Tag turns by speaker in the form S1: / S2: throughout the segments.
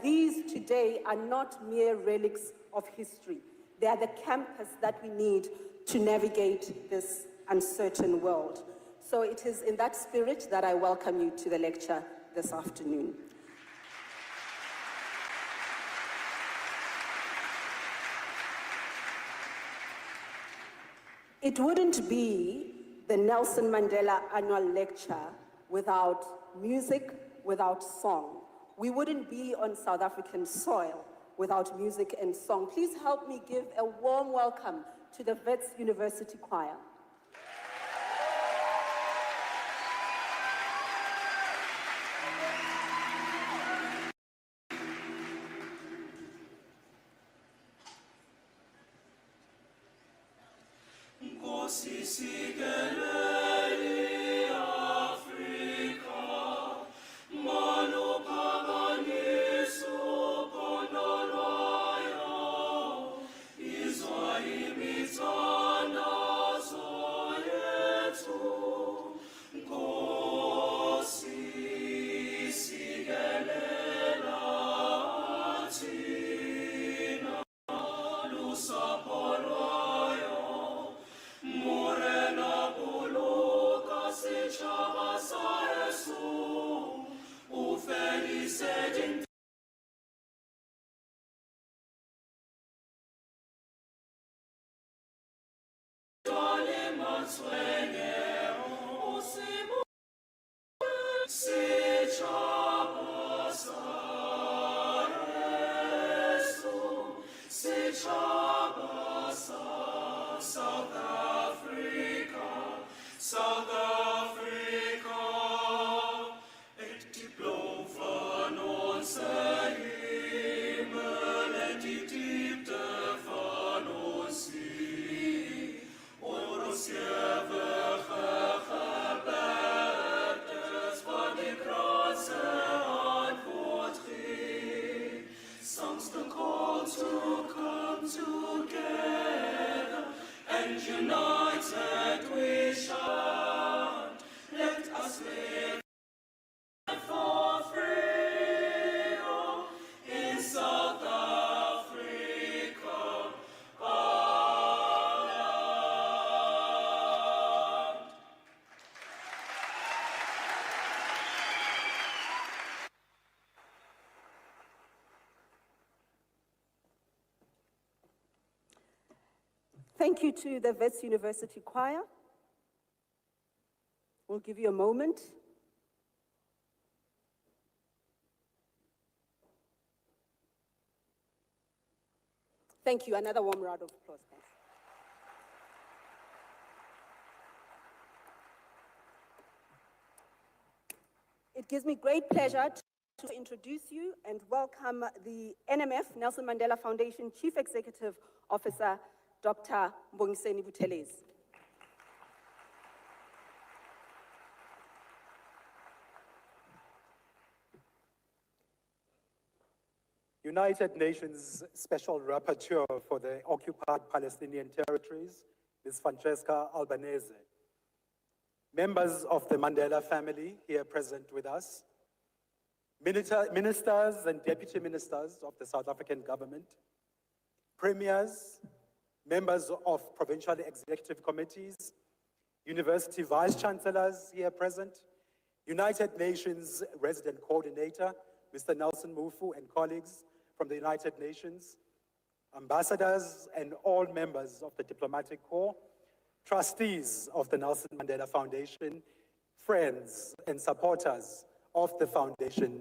S1: these today are not mere relics of history. They are the campus that we need to navigate this uncertain world. So it is in that spirit that I welcome you to the lecture this afternoon. It wouldn't be the Nelson Mandela Annual Lecture without music, without song. We wouldn't be on South African soil without music and song. Please help me give a warm welcome to the Wits University Choir. Thank you to the Wits University Choir. We'll give you a moment. Thank you. Another warm round of applause, thanks. It gives me great pleasure to introduce you and welcome the NMF, Nelson Mandela Foundation Chief Executive Officer, Dr. Mbongiseni Buthelezi.
S2: United Nations Special Rapporteur for the occupied Palestinian territories, Ms. Francesca Albanese. Members of the Mandela family here present with us, ministers and deputy ministers of the South African government, premiers, members of provincial executive committees, university vice-chancellors here present, United Nations resident coordinator, Mr. Nelson Mufu, and colleagues from the United Nations, ambassadors and all members of the diplomatic corps, trustees of the Nelson Mandela Foundation, friends and supporters of the foundation,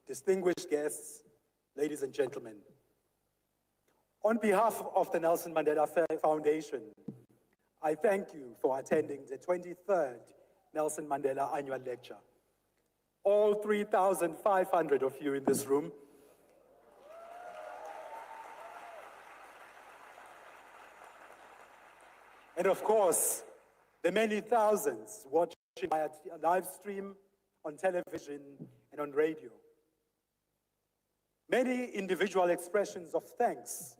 S2: distinguished guests, ladies and gentlemen. On behalf of the Nelson Mandela Foundation, I thank you for attending the 23rd Nelson Mandela Annual Lecture. All 3,500 of you in this room, and of course, the many thousands watching via live stream on television and on radio. Many individual expressions of thanks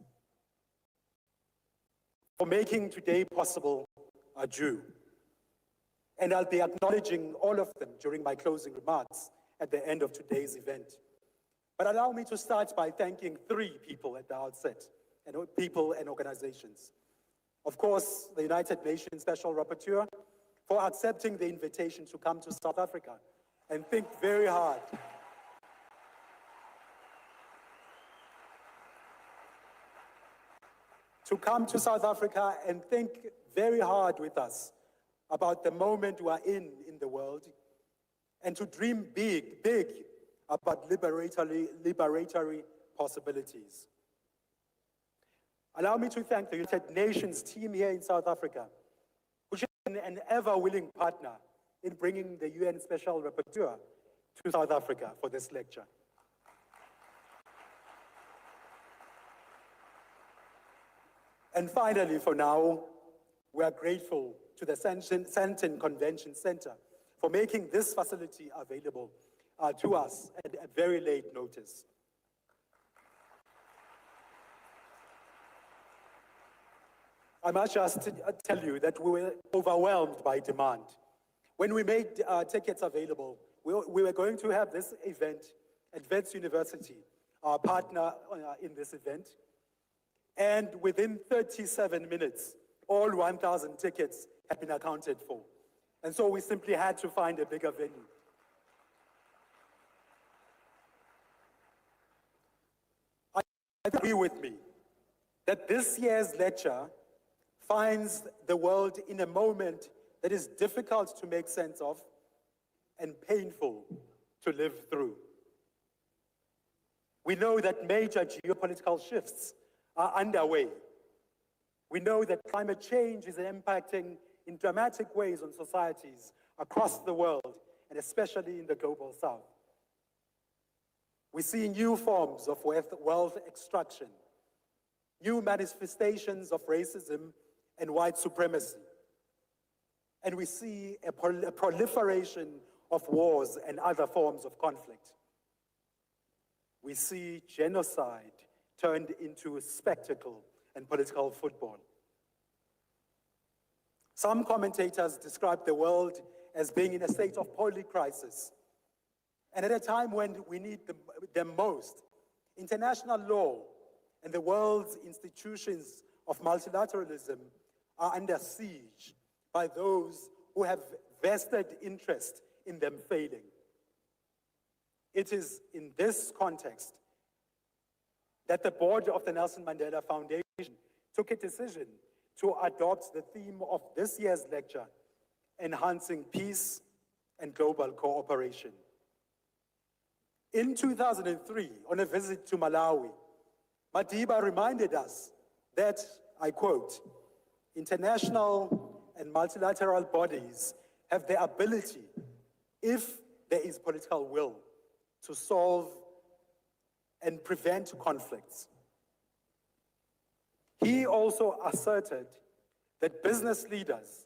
S2: for making today possible are due. And I'll be acknowledging all of them during my closing remarks at the end of today's event. But allow me to start by thanking three people at the outset, and people and organizations. Of course, the United Nations Special Rapporteur for accepting the invitation to come to South Africa and think very hard to come to South Africa and think very hard with us about the moment we are in the world, and to dream big, big about liberatory possibilities. Allow me to thank the United Nations team here in South Africa, which has been an ever-willing partner in bringing the UN Special Rapporteur to South Africa for this lecture. And finally, for now, we are grateful to the Sandton Convention Center for making this facility available to us at a very late notice. I must just tell you that we were overwhelmed by demand. When we made tickets available, we were going to have this event at Wits University, our partner in this event, and within 37 minutes, all 1,000 tickets had been accounted for. And so we simply had to find a bigger venue. I agree with me that this year's lecture finds the world in a moment that is difficult to make sense of and painful to live through. We know that major geopolitical shifts are underway. We know that climate change is impacting in dramatic ways on societies across the world, and especially in the global south. We see new forms of wealth extraction, new manifestations of racism and white supremacy. And we see a proliferation of wars and other forms of conflict. We see genocide turned into a spectacle and political football. Some commentators describe the world as being in a state of polycrisis. And at a time when we need them most, international law and the world's institutions of multilateralism are under siege by those who have vested interest in them failing. It is in this context that the board of the Nelson Mandela Foundation took a decision to adopt the theme of this year's lecture, Enhancing Peace and Global Cooperation. In 2003, on a visit to Malawi, Madiba reminded us that, I quote, international and multilateral bodies have the ability, if there is political will, to solve and prevent conflicts. He also asserted that business leaders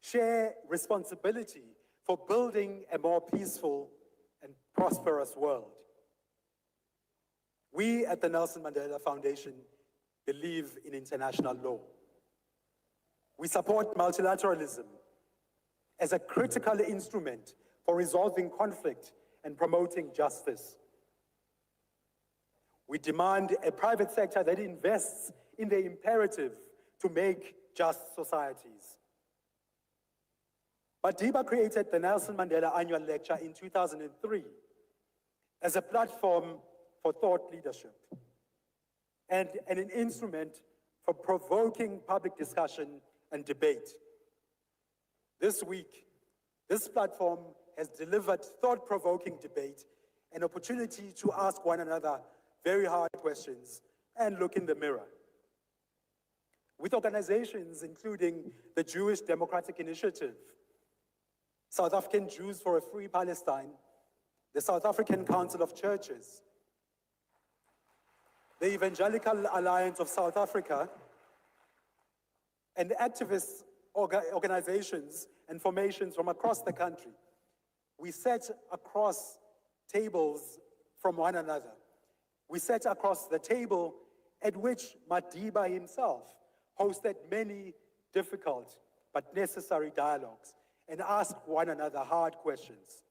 S2: share responsibility for building a more peaceful and prosperous world. We at the Nelson Mandela Foundation believe in international law. We support multilateralism as a critical instrument for resolving conflict and promoting justice. We demand a private sector that invests in the imperative to make just societies. Madiba created the Nelson Mandela Annual Lecture in 2003 as a platform for thought leadership and an instrument for provoking public discussion and debate. This week, this platform has delivered thought-provoking debate, an opportunity to ask one another very hard questions and look in the mirror. With organizations including the Jewish Democratic Initiative, South African Jews for a Free Palestine, the South African Council of Churches, the Evangelical Alliance of South Africa, and activist organizations and formations from across the country. We sat across tables from one another. We sat across the table at which Madiba himself hosted many difficult but necessary dialogues and asked one another hard questions.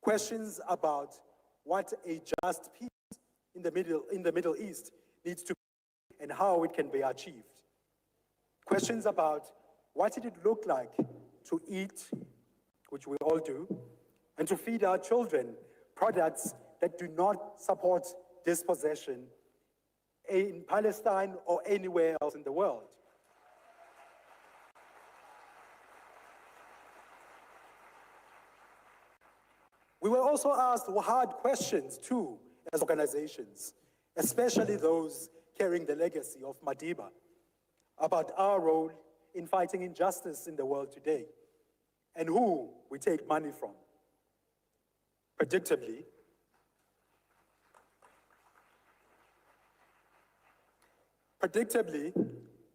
S2: Questions about what a just peace in the Middle East needs to be and how it can be achieved. Questions about what did it look like to eat, which we all do, and to feed our children products that do not support dispossession in Palestine or anywhere else in the world. We were also asked hard questions too as organizations, especially those carrying the legacy of Madiba, about our role in fighting injustice in the world today and who we take money from. Predictably,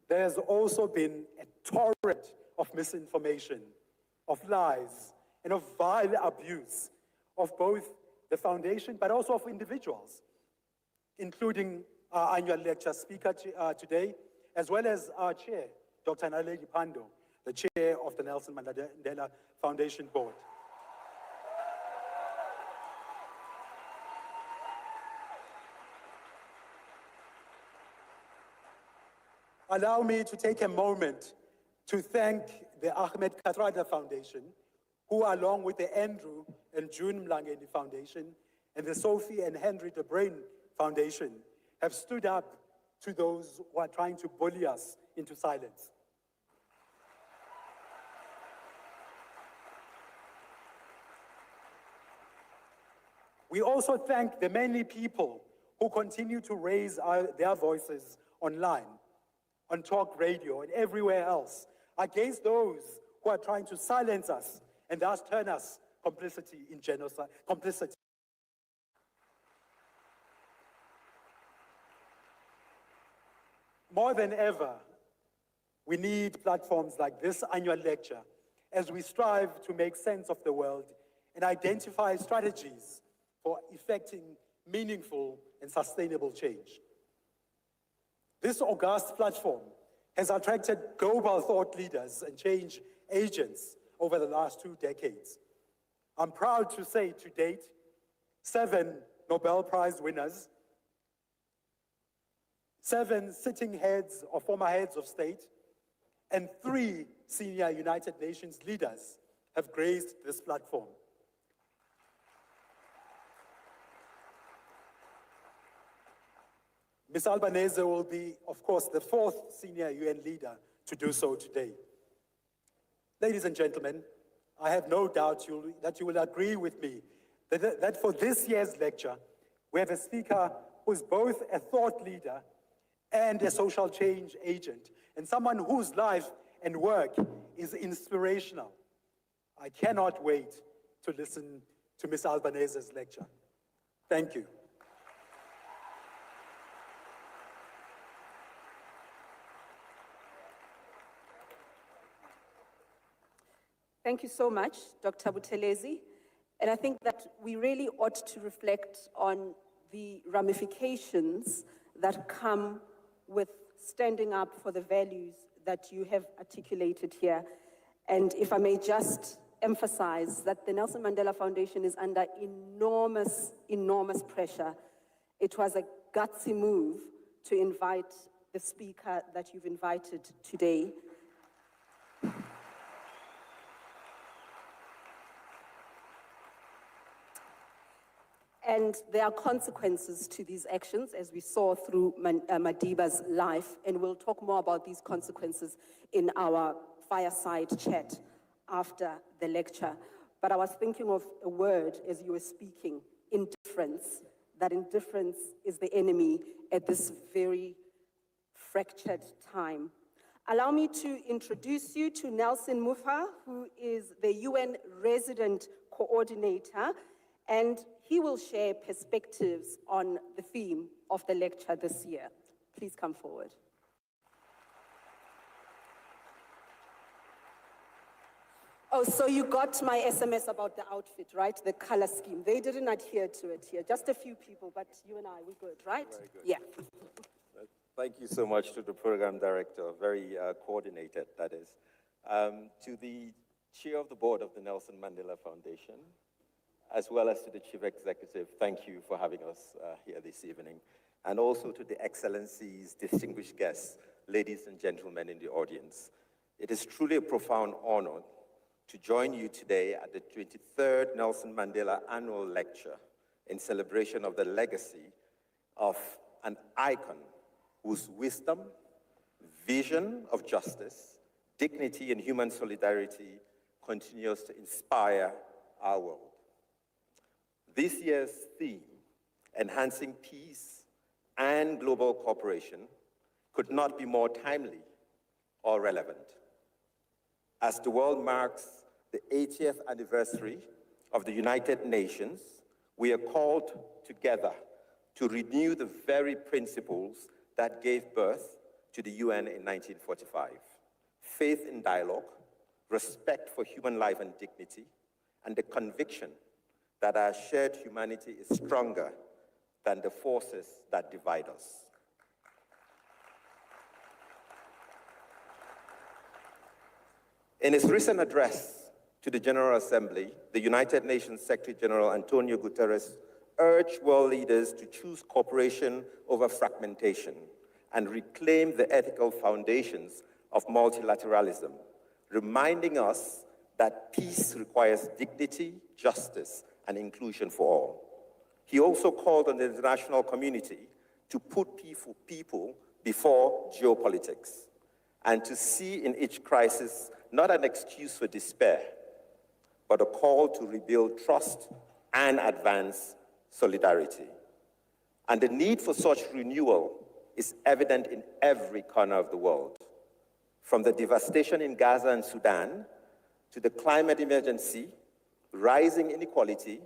S2: there has also been a torrent of misinformation, of lies, and of vile abuse of both the foundation, but also of individuals, including our annual lecture speaker today, as well as our chair, Dr. Naledi Pandor, the chair of the Nelson Mandela Foundation Board. Allow me to take a moment to thank the Ahmed Kathrada Foundation, who along with the Andrew and June Mlangeni Foundation and the Sophie and Henry de Bruyn Foundation have stood up to those who are trying to bully us into silence. We also thank the many people who continue to raise their voices online, on talk radio and everywhere else, against those who are trying to silence us and thus turn us complicity in genocide, complicity. More than ever, we need platforms like this annual lecture as we strive to make sense of the world and identify strategies for effecting meaningful and sustainable change. This august platform has attracted global thought leaders and change agents over the last 2 decades. I'm proud to say to date, 7 Nobel Prize winners, 7 sitting heads or former heads of state, and 3 senior United Nations leaders have graced this platform. Ms. Albanese will be, of course, the 4th senior UN leader to do so today. Ladies and gentlemen, I have no doubt that you will agree with me that for this year's lecture, we have a speaker who is both a thought leader and a social change agent, and someone whose life and work is inspirational. I cannot wait to listen to Ms. Albanese's lecture. Thank you.
S1: Thank you so much, Dr. Buthelezi. And I think that we really ought to reflect on the ramifications that come with standing up for the values that you have articulated here. And if I may just emphasize that the Nelson Mandela Foundation is under enormous, enormous pressure. It was a gutsy move to invite the speaker that you've invited today. And there are consequences to these actions, as we saw through Madiba's life, and we'll talk more about these consequences in our fireside chat after the lecture. But I was thinking of a word as you were speaking, indifference, that indifference is the enemy at this very fractured time. Allow me to introduce you to Nelson Mufa, who is the UN Resident Coordinator, and he will share perspectives on the theme of the lecture this year. Please come forward. Oh, so you got my SMS about the outfit, right? The color scheme. They didn't adhere to it here. Just a few people, but you and I, we're good, right?
S3: Very good.
S1: Yeah.
S3: Thank you so much to the program director, very coordinated, that is. To the chair of the board of the Nelson Mandela Foundation, as well as to the Chief Executive, thank you for having us here this evening. And also to the Excellencies, distinguished guests, ladies and gentlemen in the audience. It is truly a profound honor to join you today at the 23rd Nelson Mandela Annual Lecture in celebration of the legacy of an icon whose wisdom, vision of justice, dignity, and human solidarity continues to inspire our world. This year's theme, Enhancing Peace and Global Cooperation, could not be more timely or relevant. As the world marks the 80th anniversary of the United Nations, we are called together to renew the very principles that gave birth to the UN in 1945. Faith in dialogue, respect for human life and dignity, and the conviction that our shared humanity is stronger than the forces that divide us. In his recent address to the General Assembly, the United Nations Secretary General Antonio Guterres urged world leaders to choose cooperation over fragmentation and reclaim the ethical foundations of multilateralism, reminding us that peace requires dignity, justice, and inclusion for all. He also called on the international community to put people before geopolitics and to see in each crisis not an excuse for despair, but a call to rebuild trust and advance solidarity. And the need for such renewal is evident in every corner of the world, from the devastation in Gaza and Sudan to the climate emergency, rising inequality,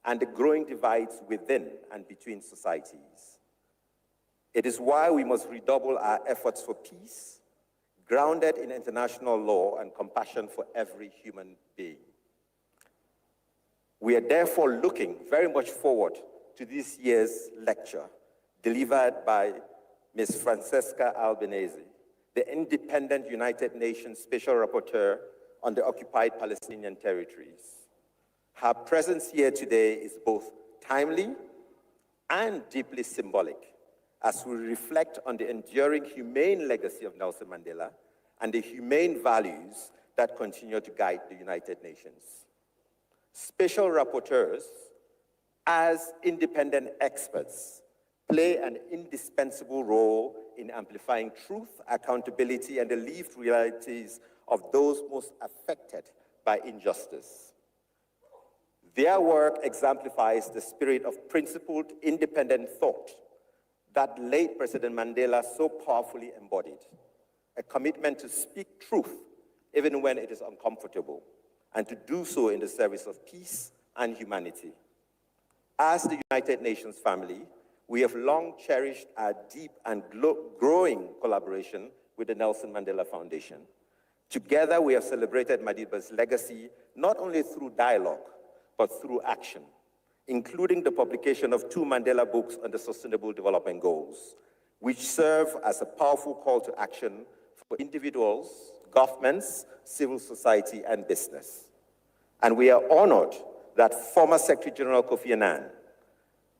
S3: and the growing divides within and between societies. It is why we must redouble our efforts for peace, grounded in international law and compassion for every human being. We are therefore looking very much forward to this year's lecture, delivered by Ms. Francesca Albanese, the independent United Nations Special Rapporteur on the occupied Palestinian territories. Her presence here today is both timely and deeply symbolic as we reflect on the enduring humane legacy of Nelson Mandela and the humane values that continue to guide the United Nations. Special rapporteurs, as independent experts, play an indispensable role in amplifying truth, accountability, and the lived realities of those most affected by injustice. Their work exemplifies the spirit of principled, independent thought that late President Mandela so powerfully embodied, a commitment to speak truth even when it is uncomfortable, and to do so in the service of peace and humanity. As the United Nations family, we have long cherished our deep and growing collaboration with the Nelson Mandela Foundation. Together, we have celebrated Madiba's legacy not only through dialogue, but through action, including the publication of 2 Mandela books on the Sustainable Development Goals, which serve as a powerful call to action for individuals, governments, civil society, and business. And we are honored that former Secretary General Kofi Annan,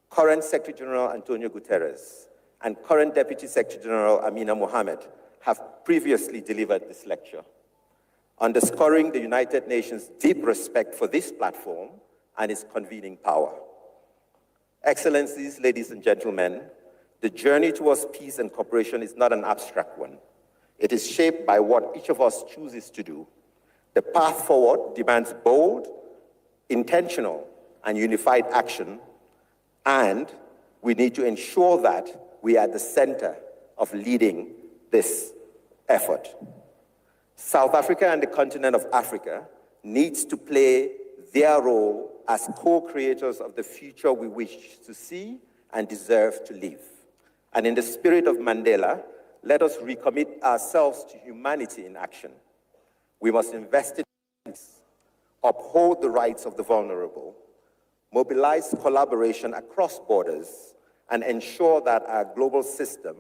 S3: current Secretary General Antonio Guterres, and current Deputy Secretary General Amina Mohammed have previously delivered this lecture, underscoring the United Nations' deep respect for this platform and its convening power. Excellencies, ladies and gentlemen, the journey towards peace and cooperation is not an abstract one. It is shaped by what each of us chooses to do. The path forward demands bold, intentional, and unified action, and we need to ensure that we are at the center of leading this effort. South Africa and the continent of Africa needs to play their role as co-creators of the future we wish to see and deserve to live. And in the spirit of Mandela, let us recommit ourselves to humanity in action. We must invest in peace, uphold the rights of the vulnerable, mobilize collaboration across borders, and ensure that our global system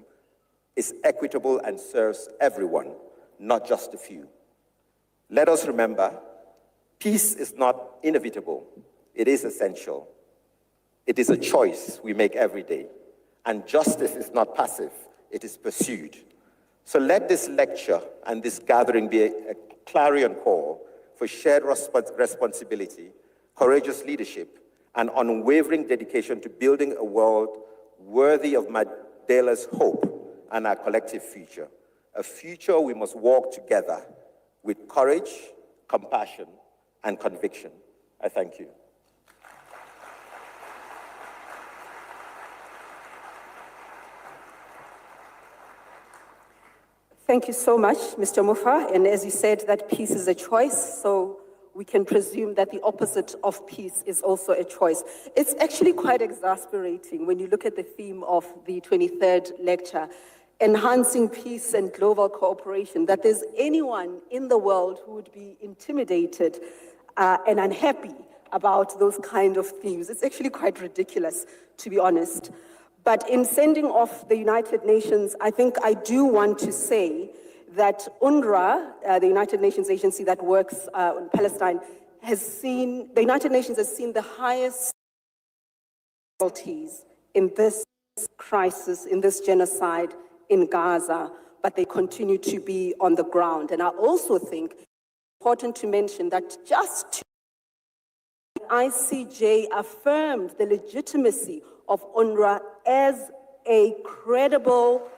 S3: is equitable and serves everyone, not just a few. Let us remember, peace is not inevitable. It is essential. It is a choice we make every day. And justice is not passive, it is pursued. So let this lecture and this gathering be a clarion call for shared responsibility, courageous leadership, and unwavering dedication to building a world worthy of Mandela's hope and our collective future. A future we must walk together with courage, compassion, and conviction. I thank you.
S1: Thank you so much, Mr. Mufa. And as you said, that peace is a choice, so we can presume that the opposite of peace is also a choice. It's actually quite exasperating when you look at the theme of the 23rd lecture, enhancing peace and global cooperation, that there's anyone in the world who would be intimidated and unhappy about those kind of themes. It's actually quite ridiculous, to be honest. But in sending off the United Nations, I think I do want to say that UNRWA, the United Nations agency that works in Palestine, the United Nations has seen the highest casualties in this crisis, in this genocide in Gaza, but they continue to be on the ground. And I also think it's important to mention that just the ICJ affirmed the legitimacy of UNRWA as a credible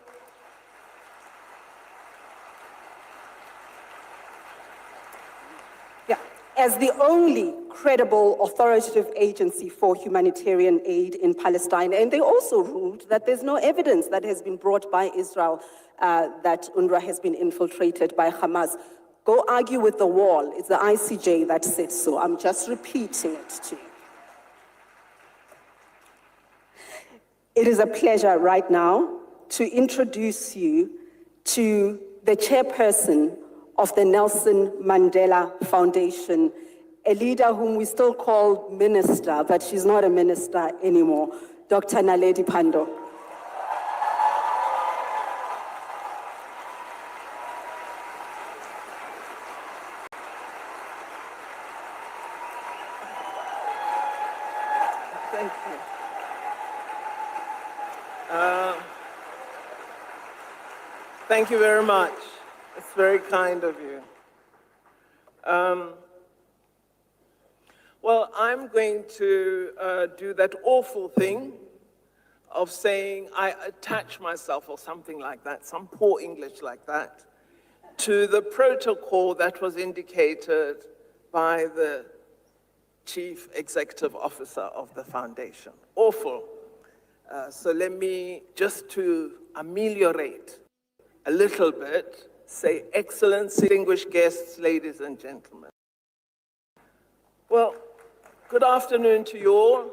S1: as the only credible authoritative agency for humanitarian aid in Palestine. And they also ruled that there's no evidence that has been brought by Israel that UNRWA has been infiltrated by Hamas. Go argue with the wall. It's the ICJ that said so. I'm just repeating it to you. It is a pleasure right now to introduce you to the chairperson of the Nelson Mandela Foundation, a leader whom we still call minister, but she's not a minister anymore, Dr. Naledi Pandor.
S4: Thank you. Thank you very much. It's very kind of you. Well, I'm going to do that awful thing of saying I attach myself or something like that, some poor English like that, to the protocol that was indicated by the Chief Executive Officer of the Foundation. Awful. So let me, just to ameliorate a little bit, say, Excellency, distinguished guests, ladies and gentlemen. Well, good afternoon to you all.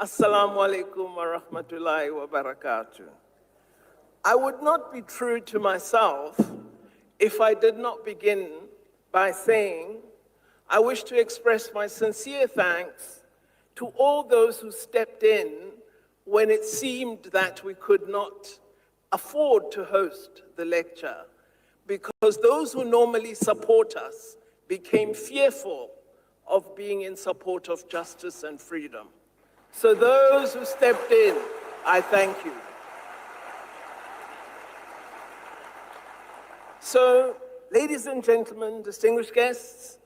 S4: Assalamu alaikum wa rahmatullahi wa barakatuh. I would not be true to myself if I did not begin by saying I wish to express my sincere thanks to all those who stepped in when it seemed that we could not afford to host the lecture, because those who normally support us became fearful of being in support of justice and freedom. So those who stepped in, I thank you. So, ladies and gentlemen, distinguished guests,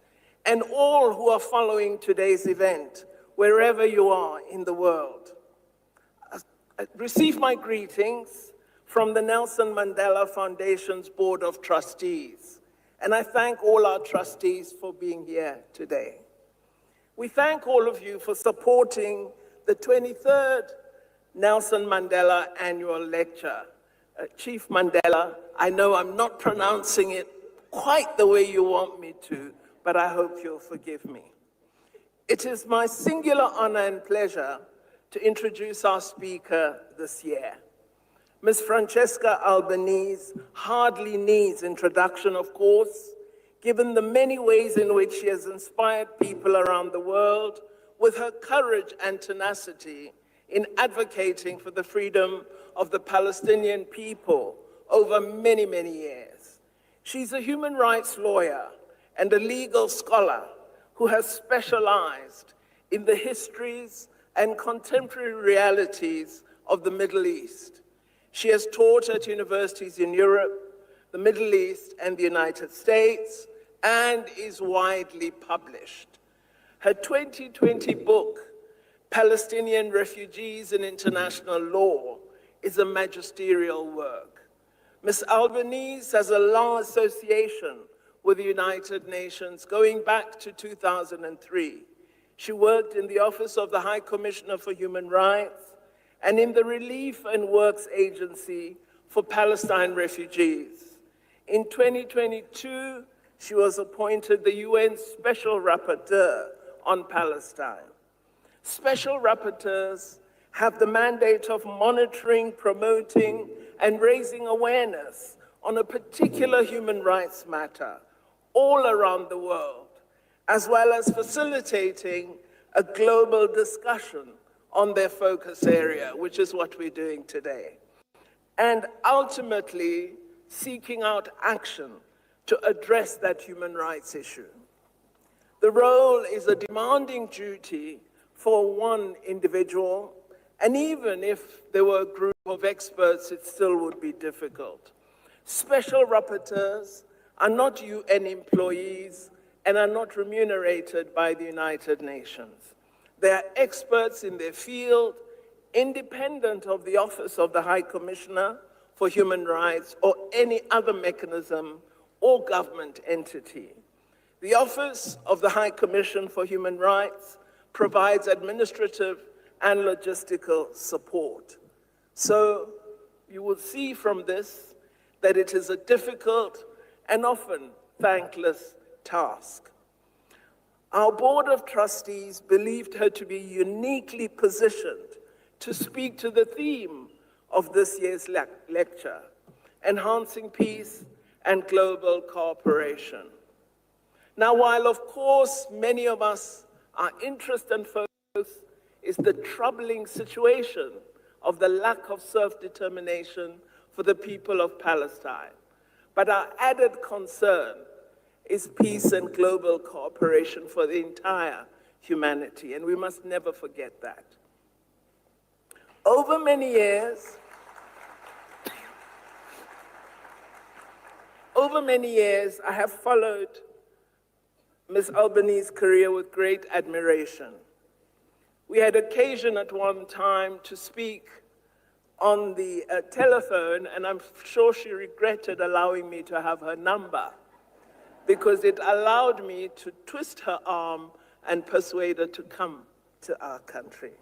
S4: and all who are following today's event, wherever you are in the world, receive my greetings from the Nelson Mandela Foundation's Board of Trustees. And I thank all our trustees for being here today. We thank all of you for supporting the 23rd Nelson Mandela Annual Lecture. Chief Mandela, I know I'm not pronouncing it quite the way you want me to, but I hope you'll forgive me. It is my singular honor and pleasure to introduce our speaker this year. Ms. Francesca Albanese hardly needs introduction, of course, given the many ways in which she has inspired people around the world with her courage and tenacity in advocating for the freedom of the Palestinian people over many, many years. She's a human rights lawyer and a legal scholar who has specialized in the histories and contemporary realities of the Middle East. She has taught at universities in Europe, the Middle East, and the United States, and is widely published. Her 2020 book, Palestinian Refugees in International Law, is a magisterial work. Ms. Albanese has a long association with the United Nations going back to 2003. She worked in the Office of the High Commissioner for Human Rights and in the Relief and Works Agency for Palestine refugees. In 2022, she was appointed the UN Special Rapporteur on Palestine. Special rapporteurs have the mandate of monitoring, promoting, and raising awareness on a particular human rights matter all around the world, as well as facilitating a global discussion on their focus area, which is what we're doing today, and ultimately seeking out action to address that human rights issue. The role is a demanding duty for one individual, and even if there were a group of experts, it still would be difficult. Special rapporteurs are not UN employees and are not remunerated by the United Nations. They are experts in their field, independent of the Office of the High Commissioner for Human Rights or any other mechanism or government entity. The Office of the High Commission for Human Rights provides administrative and logistical support. So you will see from this that it is a difficult and often thankless task. Our Board of Trustees believed her to be uniquely positioned to speak to the theme of this year's lecture, enhancing peace and global cooperation. Now, while of course many of us are interested and focused is the troubling situation of the lack of self-determination for the people of Palestine. But our added concern is peace and global cooperation for the entire humanity, and we must never forget that. Over many years, I have followed Ms. Albanese's career with great admiration. We had occasion at one time to speak on the telephone, and I'm sure she regretted allowing me to have her number because it allowed me to twist her arm and persuade her to come to our country.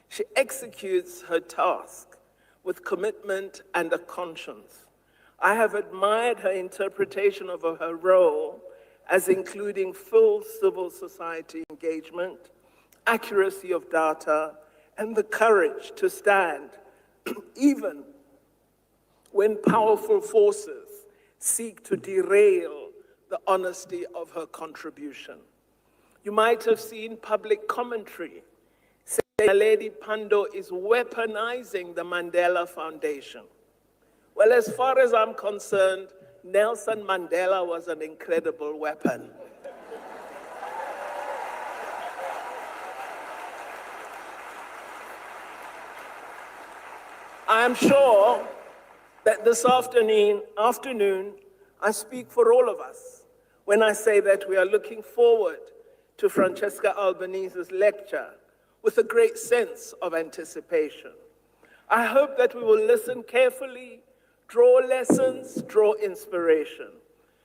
S4: She executes her task with commitment and a conscience. I have admired her interpretation of her role as including full civil society engagement, accuracy of data, and the courage to stand even when powerful forces seek to derail the honesty of her contribution. You might have seen public commentary saying Lady Pandor is weaponizing the Mandela Foundation. Well, as far as I'm concerned, Nelson Mandela was an incredible weapon. I am sure that this afternoon, I speak for all of us when I say that we are looking forward to Francesca Albanese's lecture with a great sense of anticipation. I hope that we will listen carefully, draw lessons, draw inspiration.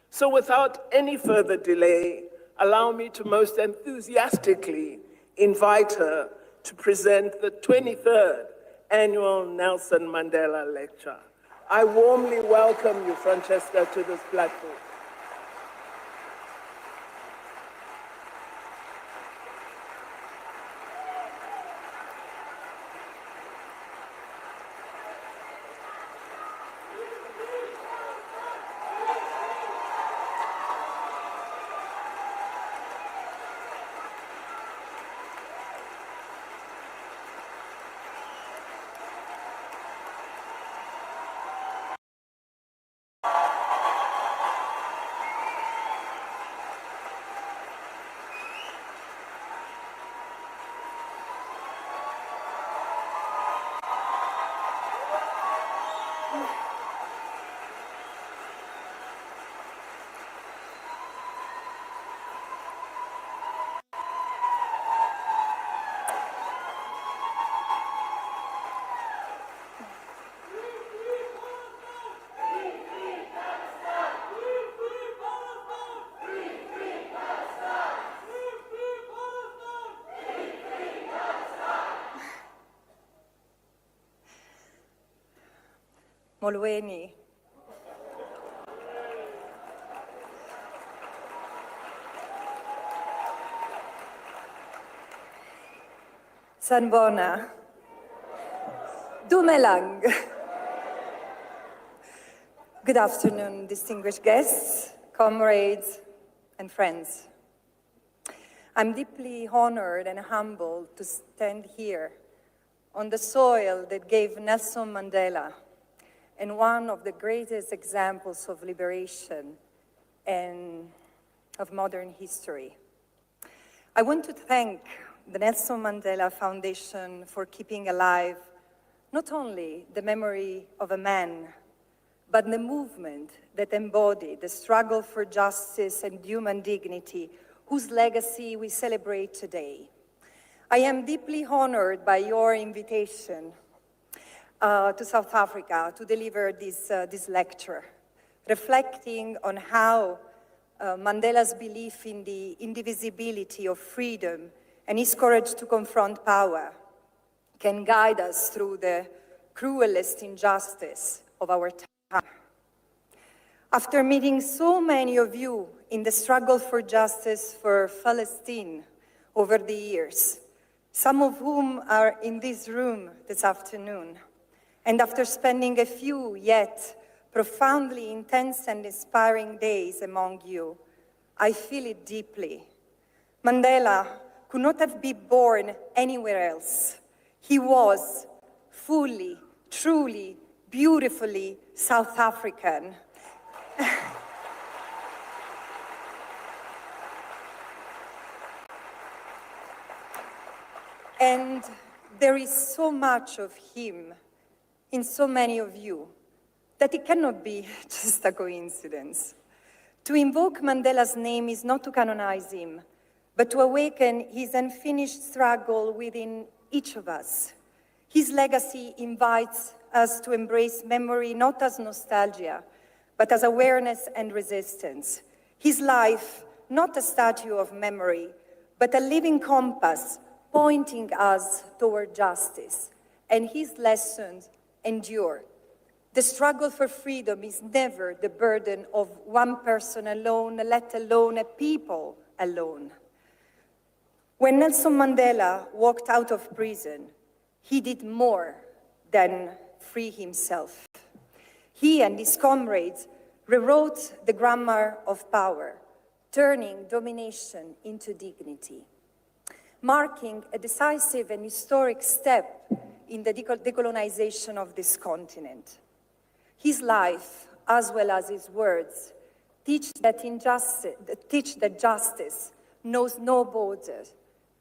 S4: So without any further delay, allow me to most enthusiastically invite her to present the 23rd Annual Nelson Mandela Lecture. I warmly welcome you, Francesca, to this platform.
S5: Molweni. Sanbona. Dumelang. Good afternoon, distinguished guests, comrades, and friends. I'm deeply honored and humbled to stand here on the soil that gave Nelson Mandela and one of the greatest examples of liberation and of modern history. I want to thank the Nelson Mandela Foundation for keeping alive not only the memory of a man, but the movement that embodied the struggle for justice and human dignity, whose legacy we celebrate today. I am deeply honored by your invitation to South Africa to deliver this lecture, reflecting on how Mandela's belief in the indivisibility of freedom and his courage to confront power can guide us through the cruelest injustice of our time. After meeting so many of you in the struggle for justice for Palestine over the years, some of whom are in this room this afternoon, and after spending a few yet profoundly intense and inspiring days among you, I feel it deeply. Mandela could not have been born anywhere else. He was fully, truly, beautifully South African. And there is so much of him in so many of you that it cannot be just a coincidence. To invoke Mandela's name is not to canonize him, but to awaken his unfinished struggle within each of us. His legacy invites us to embrace memory not as nostalgia, but as awareness and resistance. His life, not a statue of memory, but a living compass pointing us toward justice, and his lessons endure. The struggle for freedom is never the burden of one person alone, let alone a people alone. When Nelson Mandela walked out of prison, he did more than free himself. He and his comrades rewrote the grammar of power, turning domination into dignity, marking a decisive and historic step in the decolonization of this continent. His life, as well as his words, teach that justice knows no borders,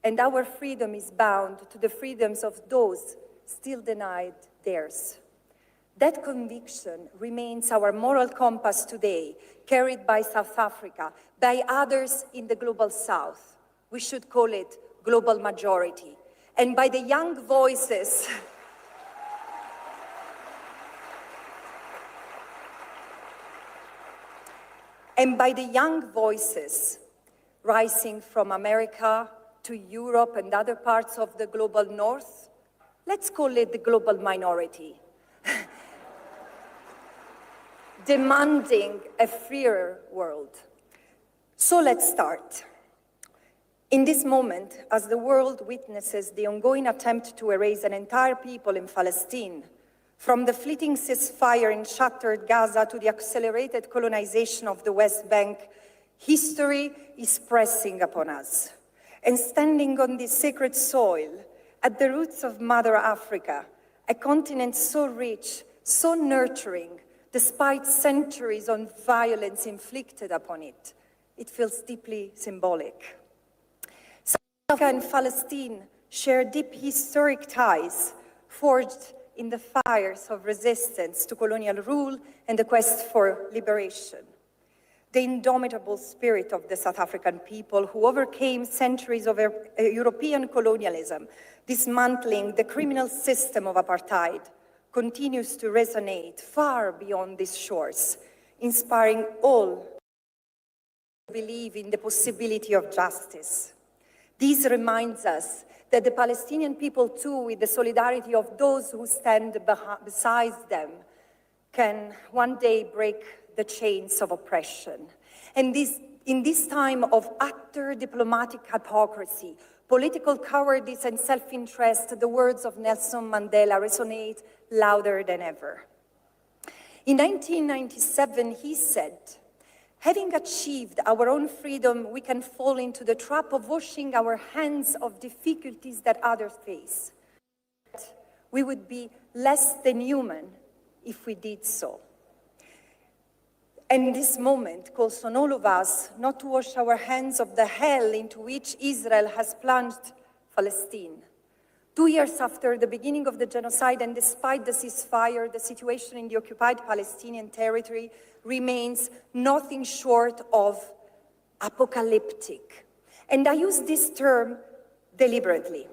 S5: and our freedom is bound to the freedoms of those still denied theirs. That conviction remains our moral compass today, carried by South Africa, by others in the global South. We should call it global majority. And by the young voices rising from America to Europe and other parts of the global North, let's call it the global minority, demanding a freer world. So let's start. In this moment, as the world witnesses the ongoing attempt to erase an entire people in Palestine, from the fleeting ceasefire in shattered Gaza to the accelerated colonization of the West Bank, history is pressing upon us. And standing on this sacred soil, at the roots of Mother Africa, a continent so rich, so nurturing, despite centuries of violence inflicted upon it, it feels deeply symbolic. South Africa and Palestine share deep historic ties forged in the fires of resistance to colonial rule and the quest for liberation. The indomitable spirit of the South African people who overcame centuries of European colonialism, dismantling the criminal system of apartheid, continues to resonate far beyond these shores, inspiring all to believe in the possibility of justice. This reminds us that the Palestinian people too, with the solidarity of those who stand beside them, can one day break the chains of oppression. And in this time of utter diplomatic hypocrisy, political cowardice and self-interest, the words of Nelson Mandela resonate louder than ever. In 1997, he said, "Having achieved our own freedom, we can fall into the trap of washing our hands of difficulties that others face. We would be less than human if we did so." And this moment calls on all of us not to wash our hands of the hell into which Israel has plunged Palestine. 2 years after the beginning of the genocide, and despite the ceasefire, the situation in the occupied Palestinian territory remains nothing short of apocalyptic. And I use this term deliberately.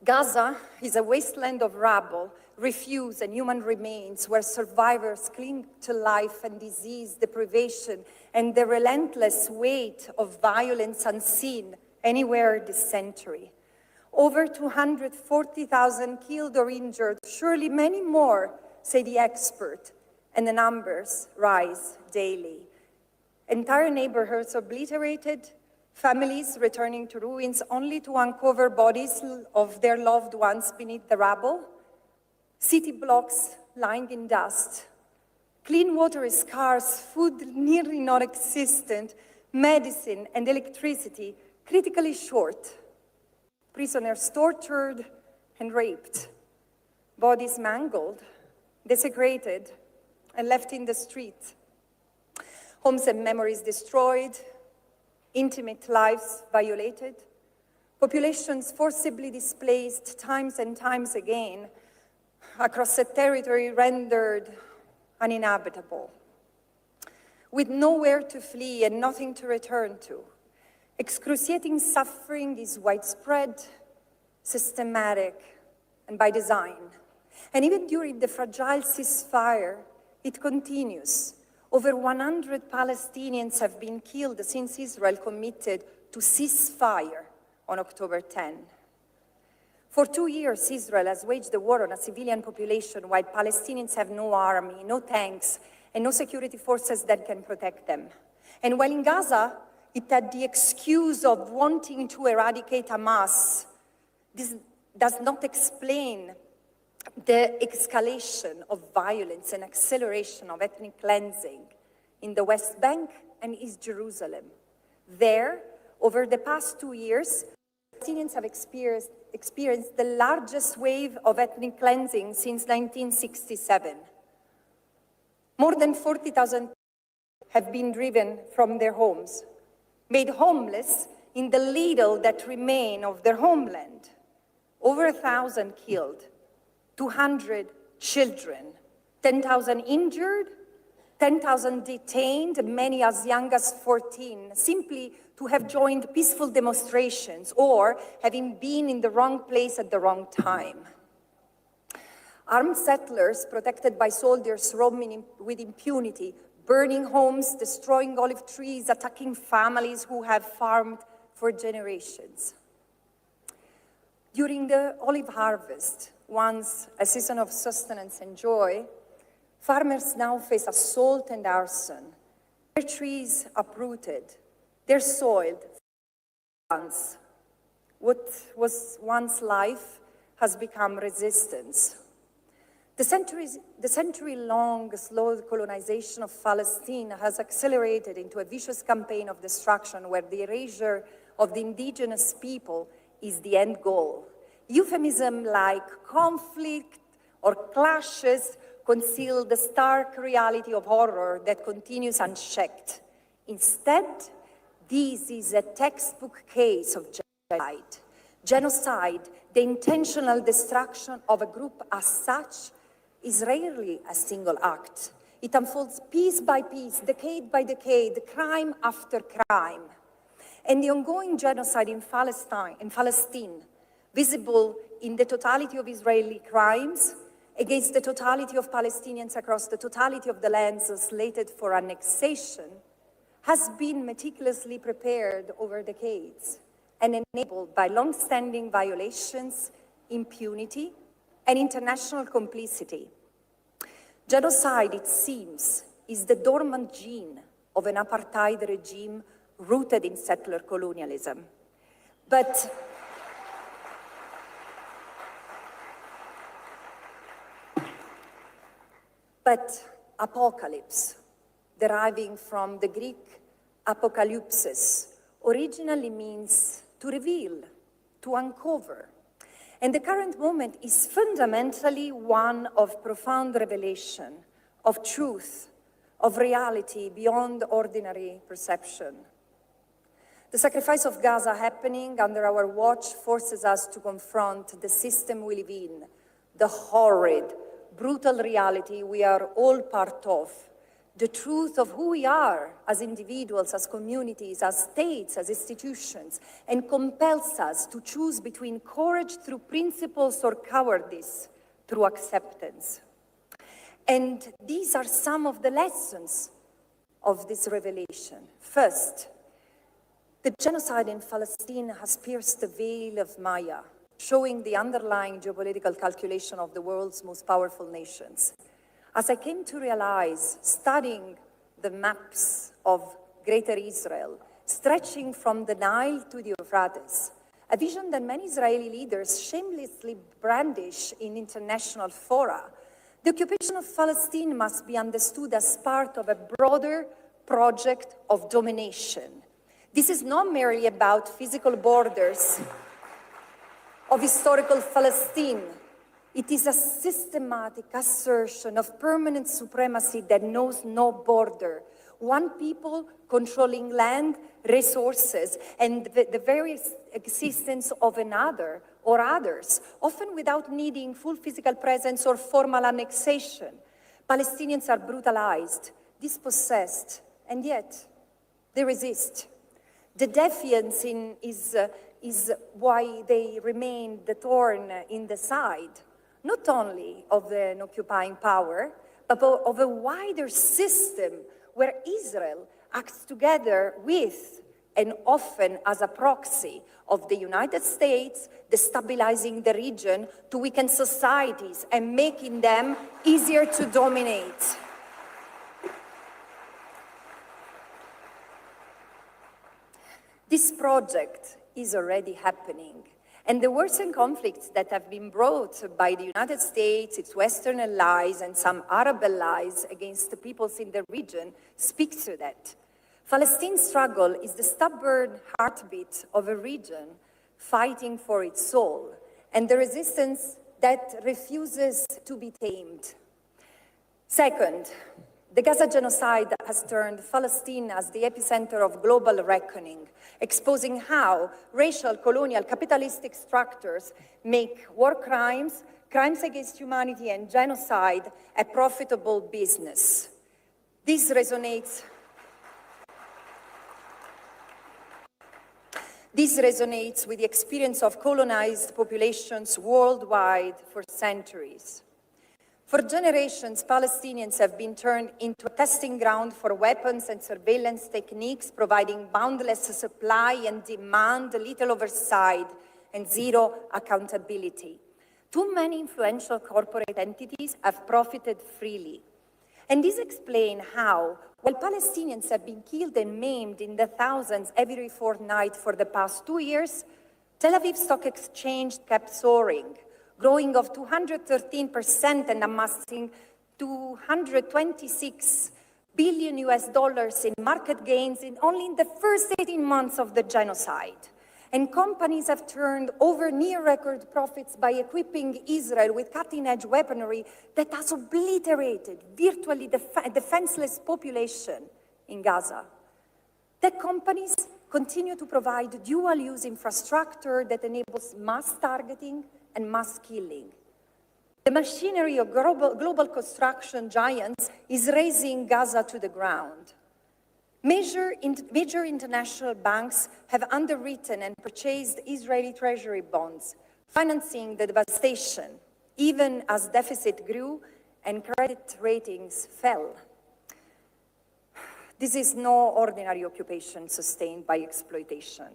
S5: Gaza is a wasteland of rubble, refuse, and human remains where survivors cling to life and disease, deprivation, and the relentless weight of violence unseen anywhere this century. Over 240,000 killed or injured, surely many more, say the expert, and the numbers rise daily. Entire neighborhoods obliterated, families returning to ruins only to uncover bodies of their loved ones beneath the rubble, city blocks lying in dust. Clean water is scarce, food nearly non-existent, medicine and electricity critically short. Prisoners tortured and raped, bodies mangled, desecrated, and left in the street. Homes and memories destroyed, intimate lives violated, populations forcibly displaced times and times again across a territory rendered uninhabitable, with nowhere to flee and nothing to return to. Excruciating suffering is widespread, systematic, and by design. And even during the fragile ceasefire, it continues. Over 100 Palestinians have been killed since Israel committed to ceasefire on October 10. For 2 years, Israel has waged a war on a civilian population while Palestinians have no army, no tanks, and no security forces that can protect them. And while in Gaza, it had the excuse of wanting to eradicate Hamas, this does not explain the escalation of violence and acceleration of ethnic cleansing in the West Bank and East Jerusalem. There, over the past 2 years, Palestinians have experienced the largest wave of ethnic cleansing since 1967. More than 40,000 have been driven from their homes, made homeless in the little that remain of their homeland. Over 1,000 killed, 200 children, 10,000 injured, 10,000 detained, many as young as 14, simply to have joined peaceful demonstrations or having been in the wrong place at the wrong time. Armed settlers protected by soldiers roaming with impunity, burning homes, destroying olive trees, attacking families who have farmed for generations. During the olive harvest, once a season of sustenance and joy, farmers now face assault and arson. Their trees uprooted, their soil once. What was once life has become resistance. The century-long slow colonization of Palestine has accelerated into a vicious campaign of destruction where the erasure of the indigenous people is the end goal. Euphemism like conflict or clashes conceal the stark reality of horror that continues unchecked. Instead, this is a textbook case of genocide. Genocide the intentional destruction of a group as such is rarely a single act. It unfolds piece by piece, decade by decade, crime after crime. And the ongoing genocide in Palestine, visible in the totality of Israeli crimes against the totality of Palestinians across the totality of the lands slated for annexation, has been meticulously prepared over decades and enabled by long-standing violations, impunity, and international complicity. Genocide, it seems, is the dormant gene of an apartheid regime rooted in settler colonialism. But apocalypse, deriving from the Greek apokalypsis, originally means to reveal, to uncover. And the current moment is fundamentally one of profound revelation, of truth, of reality beyond ordinary perception. The sacrifice of Gaza happening under our watch forces us to confront the system we live in, the horrid, brutal reality we are all part of, the truth of who we are as individuals, as communities, as states, as institutions, and compels us to choose between courage through principles or cowardice through acceptance. And these are some of the lessons of this revelation. First, the genocide in Palestine has pierced the veil of Maya, showing the underlying geopolitical calculation of the world's most powerful nations. As I came to realize, studying the maps of Greater Israel, stretching from the Nile to the Euphrates, a vision that many Israeli leaders shamelessly brandish in international fora, the occupation of Palestine must be understood as part of a broader project of domination. This is not merely about physical borders of historical Palestine. It is a systematic assertion of permanent supremacy that knows no border. One people controlling land, resources, and the very existence of another or others, often without needing full physical presence or formal annexation. Palestinians are brutalized, dispossessed, and yet they resist. The defiance is why they remain the thorn in the side, not only of an occupying power, but of a wider system where Israel acts together with and often as a proxy of the United States, destabilizing the region to weaken societies and making them easier to dominate. This project is already happening. And the worsened conflicts that have been brought by the United States, its Western allies, and some Arab allies against the peoples in the region speak to that. Palestine's struggle is the stubborn heartbeat of a region fighting for its soul, and the resistance that refuses to be tamed. Second, the Gaza genocide has turned Palestine as the epicenter of global reckoning, exposing how racial, colonial, capitalistic structures make war crimes, crimes against humanity, and genocide a profitable business. This resonates with the experience of colonized populations worldwide for centuries. For generations, Palestinians have been turned into a testing ground for weapons and surveillance techniques, providing boundless supply and demand, little oversight, and zero accountability. Too many influential corporate entities have profited freely. And this explains how, while Palestinians have been killed and maimed in the thousands every fortnight for the past 2 years, Tel Aviv Stock Exchange kept soaring, growing of 213% and amassing $226 billion in market gains only in the first 18 months of the genocide. And companies have turned over near record profits by equipping Israel with cutting-edge weaponry that has obliterated virtually the defenseless population in Gaza. The companies continue to provide dual-use infrastructure that enables mass targeting and mass killing. The machinery of global construction giants is razing Gaza to the ground. Major international banks have underwritten and purchased Israeli treasury bonds, financing the devastation, even as deficit grew and credit ratings fell. This is no ordinary occupation sustained by exploitation.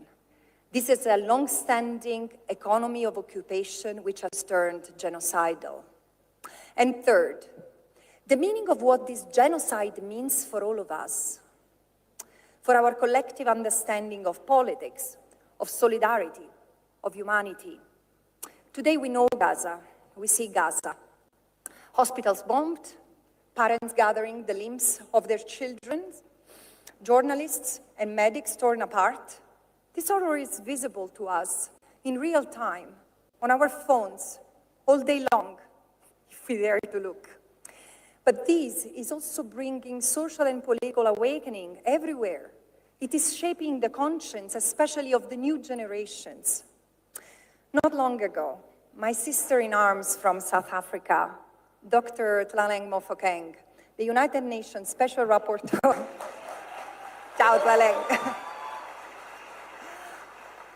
S5: This is a long-standing economy of occupation which has turned genocidal. And third, the meaning of what this genocide means for all of us, for our collective understanding of politics, of solidarity, of humanity. Today we know Gaza, we see Gaza. Hospitals bombed, parents gathering the limbs of their children, journalists and medics torn apart. This horror is visible to us in real time, on our phones, all day long, if we dare to look. But this is also bringing social and political awakening everywhere. It is shaping the conscience, especially of the new generations. Not long ago, my sister in arms from South Africa, Dr. Tlaleng Mofokeng, the United Nations Special Rapporteur, Ciao Tlaleng.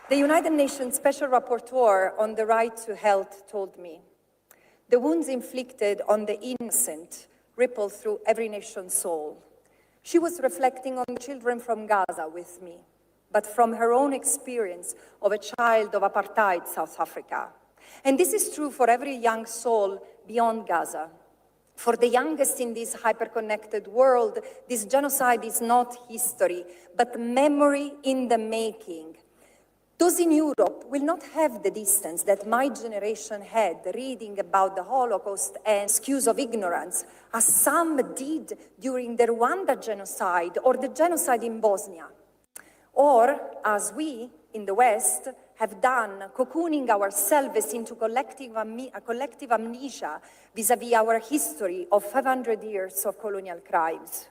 S5: The United Nations Special Rapporteur on the right to health told me, the wounds inflicted on the innocent ripple through every nation's soul. She was reflecting on the children from Gaza with me, but from her own experience of a child of apartheid South Africa. And this is true for every young soul beyond Gaza. For the youngest in this hyper-connected world, this genocide is not history, but memory in the making. Those in Europe will not have the distance that my generation had reading about the Holocaust and excuse of ignorance, as some did during the Rwanda genocide or the genocide in Bosnia. Or, as we, in the West, have done, cocooning ourselves into collective amnesia vis-à-vis our history of 500 years of colonial crimes.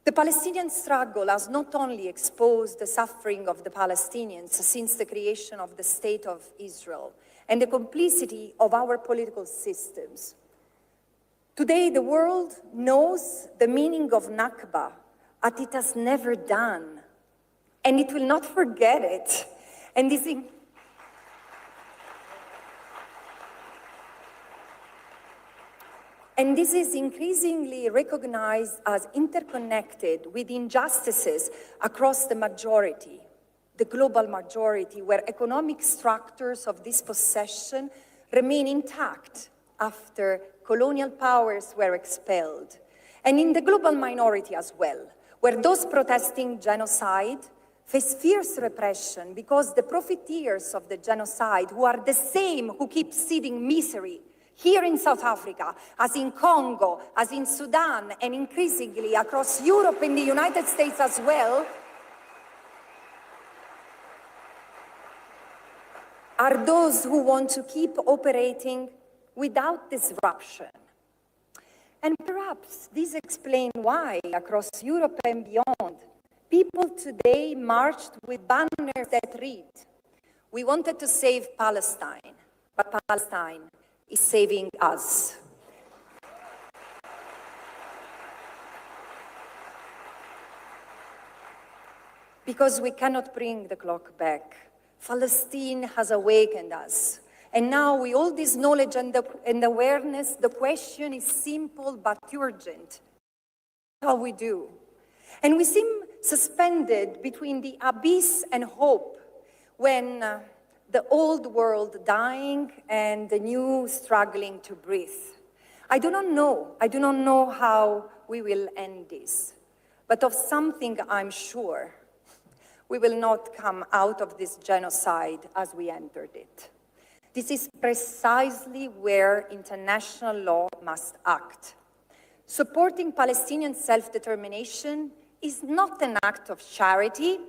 S5: The Palestinian struggle has not only exposed the suffering of the Palestinians since the creation of the State of Israel and the complicity of our political systems. Today, the world knows the meaning of Nakba, as it has never done, and it will not forget it. And this is increasingly recognized as interconnected with injustices across the majority, the global majority, where economic structures of dispossession remain intact after colonial powers were expelled, and in the global minority as well, where those protesting genocide face fierce repression because the profiteers of the genocide, who are the same who keep seeding misery, here in South Africa, as in Congo, as in Sudan, and increasingly across Europe and the United States as well, are those who want to keep operating without disruption. And perhaps this explains why, across Europe and beyond, people today marched with banners that read, "We wanted to save Palestine, but Palestine is saving us." Because we cannot bring the clock back. Palestine has awakened us. And now, with all this knowledge and awareness, the question is simple but urgent. How we do? And we seem suspended between the abyss and hope when the old world dying and the new struggling to breathe. I do not know how we will end this, but of something I'm sure. We will not come out of this genocide as we entered it. This is precisely where international law must act. Supporting Palestinian self-determination is not an act of charity.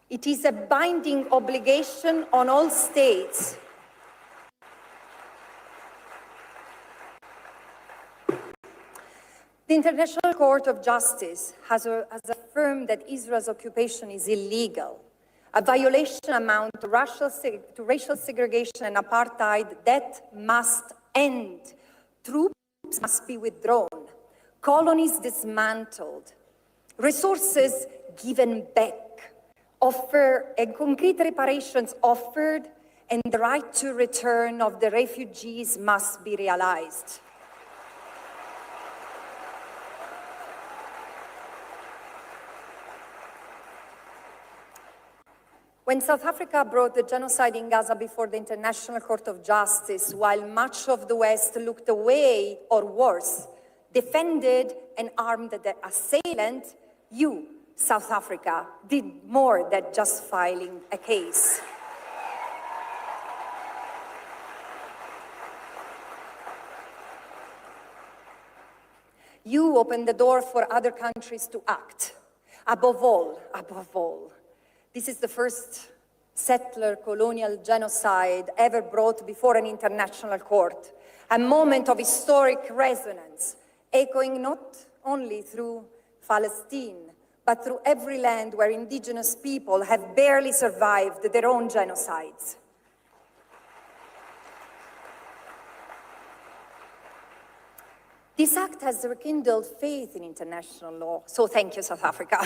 S5: It is a binding obligation on all states. The International Court of Justice has affirmed that Israel's occupation is illegal, a violation amounting to racial segregation and apartheid that must end. Troops must be withdrawn, colonies dismantled, resources given back, and concrete reparations offered, and the right to return of the refugees must be realized. When South Africa brought the genocide in Gaza before the International Court of Justice, while much of the West looked away, or worse, defended and armed the assailant, you, South Africa, did more than just filing a case. You opened the door for other countries to act. Above all, this is the first settler colonial genocide ever brought before an international court, a moment of historic resonance, echoing not only through Palestine, but through every land where indigenous people have barely survived their own genocides. This act has rekindled faith in international law, so thank you, South Africa.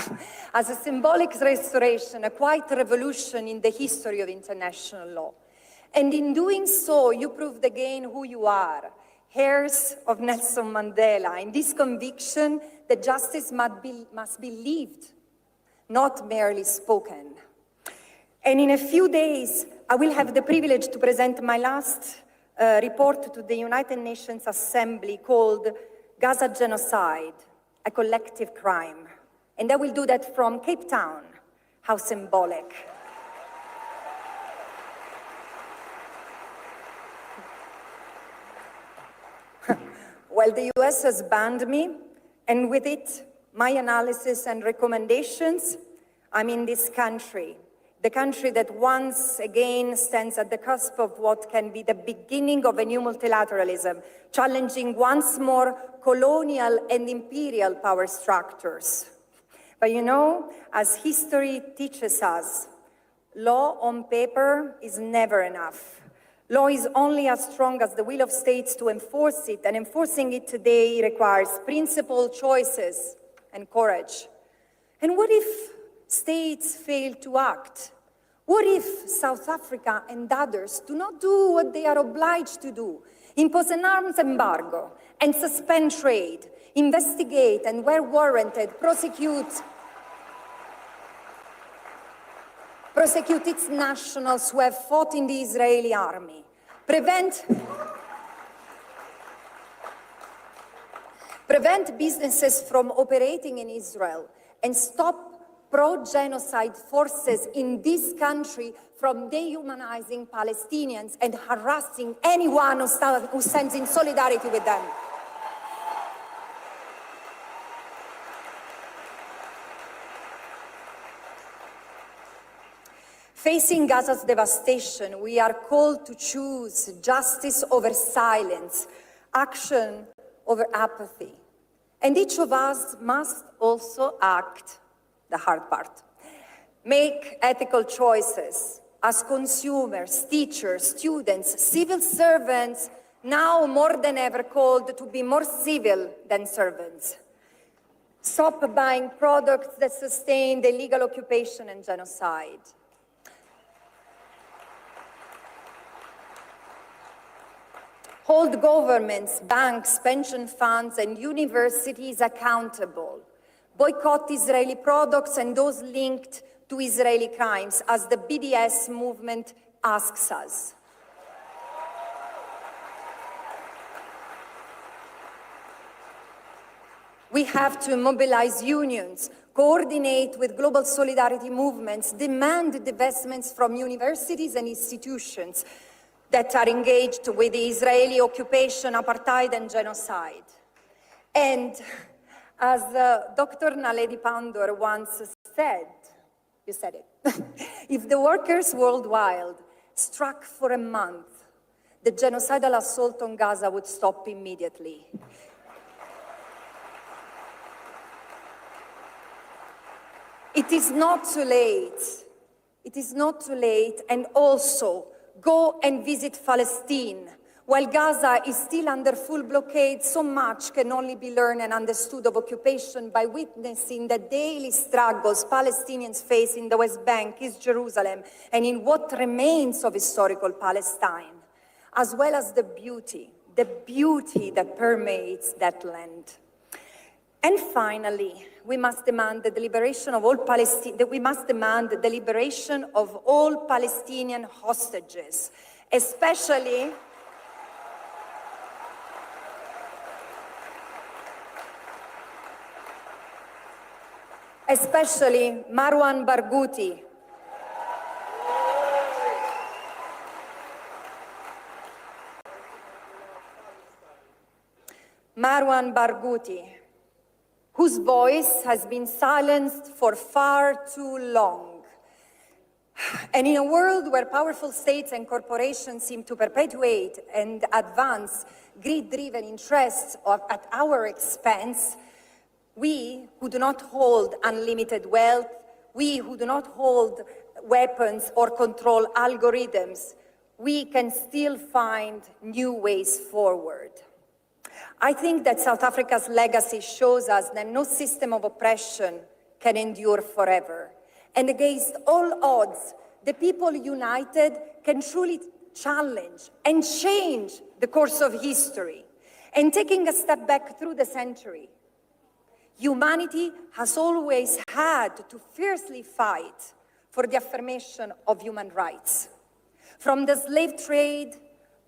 S5: As a symbolic restoration, a quiet revolution in the history of international law. And in doing so, you proved again who you are, heirs of Nelson Mandela, in this conviction that justice must be lived, not merely spoken. And in a few days, I will have the privilege to present my last report to the United Nations Assembly called Gaza Genocide, a Collective Crime. And I will do that from Cape Town. How symbolic. Well, the US has banned me, and with it, my analysis and recommendations, I'm in this country. The country that once again stands at the cusp of what can be the beginning of a new multilateralism, challenging once more colonial and imperial power structures. But you know, as history teaches us, law on paper is never enough. Law is only as strong as the will of states to enforce it, and enforcing it today requires principled choices and courage. And what if states fail to act? What if South Africa and others do not do what they are obliged to do? Impose an arms embargo and suspend trade, investigate and, where warranted, prosecute its nationals who have fought in the Israeli army, prevent businesses from operating in Israel, and stop pro-genocide forces in this country from dehumanizing Palestinians and harassing anyone who stands in solidarity with them. Facing Gaza's devastation, we are called to choose justice over silence, action over apathy. And each of us must also act, the hard part. Make ethical choices as consumers, teachers, students, civil servants, now more than ever called to be more civil than servants. Stop buying products that sustain the illegal occupation and genocide. Hold governments, banks, pension funds, and universities accountable. Boycott Israeli products and those linked to Israeli crimes, as the BDS movement asks us. We have to mobilize unions, coordinate with global solidarity movements, demand divestments from universities and institutions that are engaged with the Israeli occupation, apartheid, and genocide. And as Dr. Naledi Pandor once said, you said it, if the workers worldwide struck for a month, the genocidal assault on Gaza would stop immediately. It is not too late. It is not too late. And also, go and visit Palestine. While Gaza is still under full blockade, so much can only be learned and understood of occupation by witnessing the daily struggles Palestinians face in the West Bank, East Jerusalem, and in what remains of historical Palestine, as well as the beauty that permeates that land. And finally, we must demand the liberation of all Palestinian hostages, especially Marwan Barghouti. Marwan Barghouti, whose voice has been silenced for far too long. And in a world where powerful states and corporations seem to perpetuate and advance greed-driven interests at our expense, we who do not hold unlimited wealth, we who do not hold weapons or control algorithms, we can still find new ways forward. I think that South Africa's legacy shows us that no system of oppression can endure forever. And against all odds, the people united can truly challenge and change the course of history. And taking a step back through the century, humanity has always had to fiercely fight for the affirmation of human rights. From the slave trade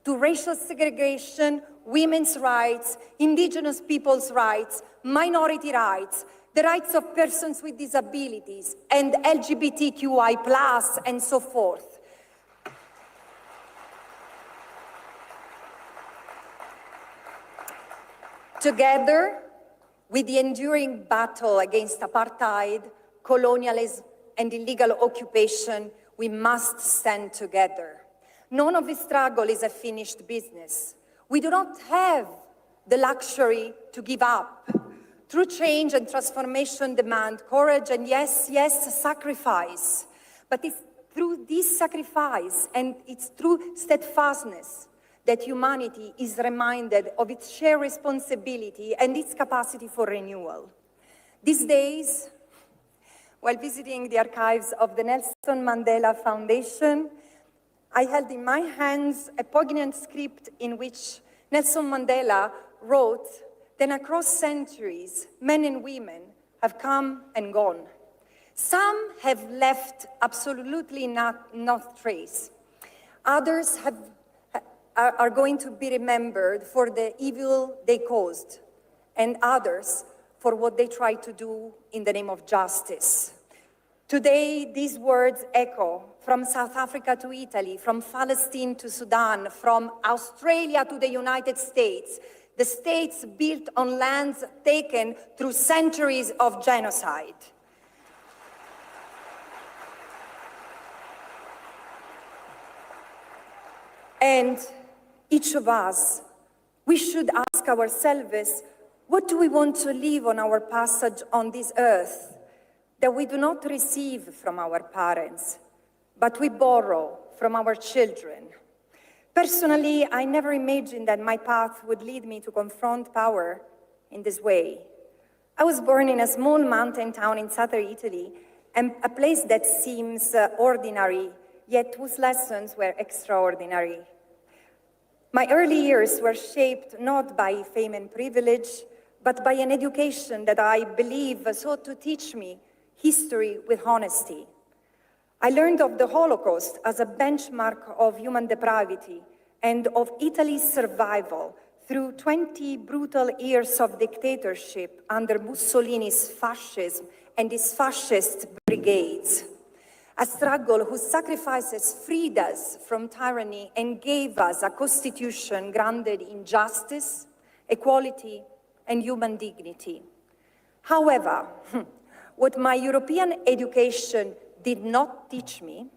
S5: to racial segregation, women's rights, indigenous people's rights, minority rights, the rights of persons with disabilities, and LGBTQI+, and so forth. Together, with the enduring battle against apartheid, colonialism, and illegal occupation, we must stand together. None of this struggle is a finished business. We do not have the luxury to give up. True change and transformation demand courage and yes, sacrifice. But it's through this sacrifice and it's through steadfastness that humanity is reminded of its shared responsibility and its capacity for renewal. These days, while visiting the archives of the Nelson Mandela Foundation, I held in my hands a poignant script in which Nelson Mandela wrote that across centuries, men and women have come and gone. Some have left absolutely not trace. Others are going to be remembered for the evil they caused, and others for what they tried to do in the name of justice. Today, these words echo from South Africa to Italy, from Palestine to Sudan, from Australia to the United States, the states built on lands taken through centuries of genocide. And each of us, we should ask ourselves, what do we want to leave on our passage on this earth that we do not receive from our parents, but we borrow from our children? Personally, I never imagined that my path would lead me to confront power in this way. I was born in a small mountain town in southern Italy, and a place that seems ordinary, yet whose lessons were extraordinary. My early years were shaped not by fame and privilege, but by an education that I believe sought to teach me history with honesty. I learned of the Holocaust as a benchmark of human depravity and of Italy's survival through 20 brutal years of dictatorship under Mussolini's fascism and his fascist brigades. A struggle whose sacrifices freed us from tyranny and gave us a constitution grounded in justice, equality, and human dignity. However, what my European education did not teach me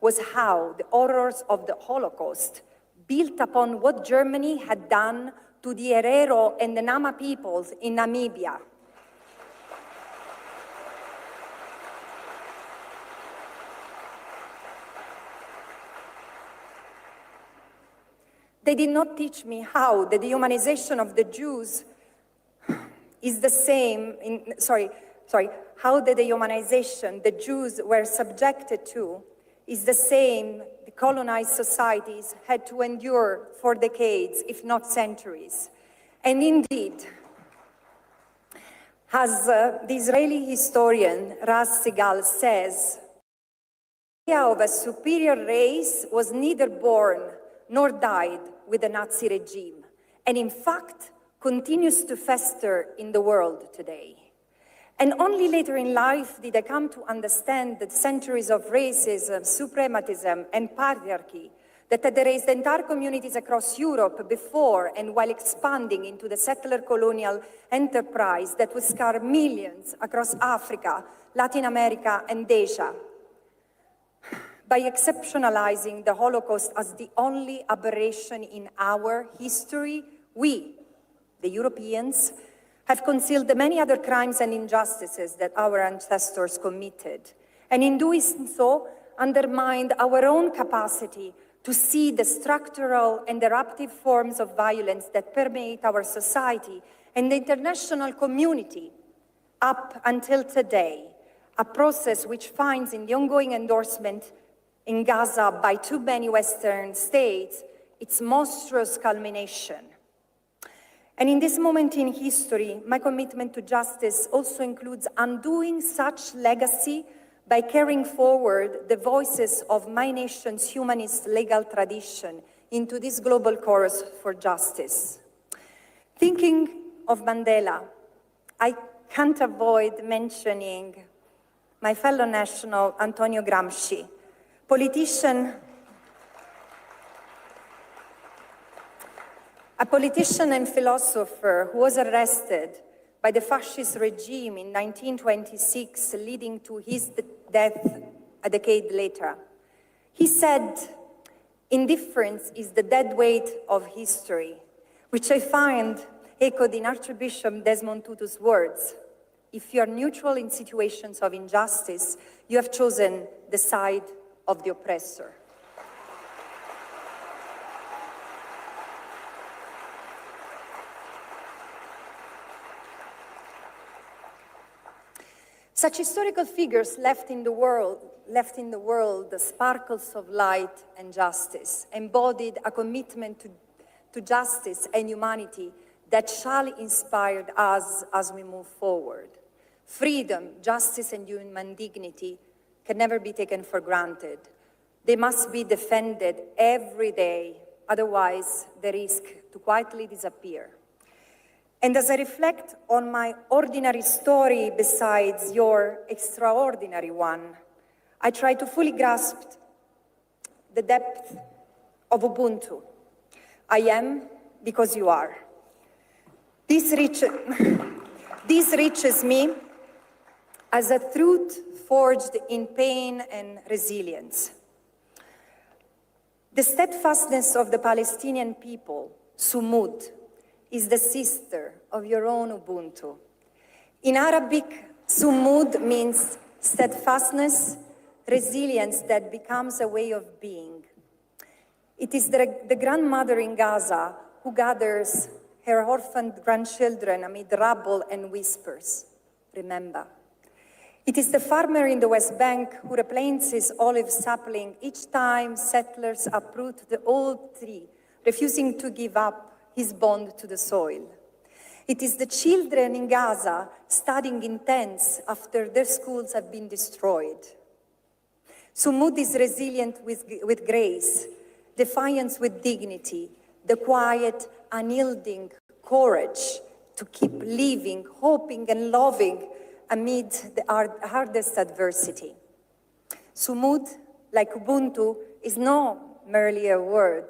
S5: was how the horrors of the Holocaust, built upon what Germany had done to the Herero and the Nama peoples in Namibia, They did not teach me how the dehumanization of the Jews is the same, how the dehumanization the Jews were subjected to is the same the colonized societies had to endure for decades, if not centuries. And indeed, as the Israeli historian Raz Segal says, the idea of a superior race was neither born nor died with the Nazi regime, and in fact continues to fester in the world today. And only later in life did I come to understand that centuries of racism, suprematism, and patriarchy that had erased entire communities across Europe before and while expanding into the settler colonial enterprise that would scar millions across Africa, Latin America, and Asia. By exceptionalizing the Holocaust as the only aberration in our history, we, the Europeans, have concealed the many other crimes and injustices that our ancestors committed, and in doing so, undermined our own capacity to see the structural and eruptive forms of violence that permeate our society and the international community up until today, a process which finds in the ongoing endorsement in Gaza by too many Western states its monstrous culmination. And in this moment in history, my commitment to justice also includes undoing such legacy by carrying forward the voices of my nation's humanist legal tradition into this global chorus for justice. Thinking of Mandela, I can't avoid mentioning my fellow national Antonio Gramsci, a politician and philosopher who was arrested by the fascist regime in 1926, leading to his death a decade later. He said, "Indifference is the dead weight of history," which I find echoed in Archbishop Desmond Tutu's words. If you are neutral in situations of injustice, you have chosen the side of the oppressor. Such historical figures left in the world the sparkles of light and justice, embodied a commitment to justice and humanity that shall inspire us as we move forward. Freedom, justice, and human dignity can never be taken for granted. They must be defended every day, otherwise they risk to quietly disappear. And as I reflect on my ordinary story besides your extraordinary one, I try to fully grasp the depth of Ubuntu. I am because you are. This reaches me as a truth forged in pain and resilience. The steadfastness of the Palestinian people, Sumud, is the sister of your own Ubuntu. In Arabic, Sumud means steadfastness, resilience that becomes a way of being. It is the grandmother in Gaza who gathers her orphaned grandchildren amid rubble and whispers. Remember. It is the farmer in the West Bank who replants his olive sapling each time settlers uproot the old tree, refusing to give up his bond to the soil. It is the children in Gaza studying in tents after their schools have been destroyed. Sumud is resilient with grace, defiance with dignity, the quiet, unyielding courage to keep living, hoping, and loving amid the hardest adversity. Sumud, like Ubuntu, is not merely a word.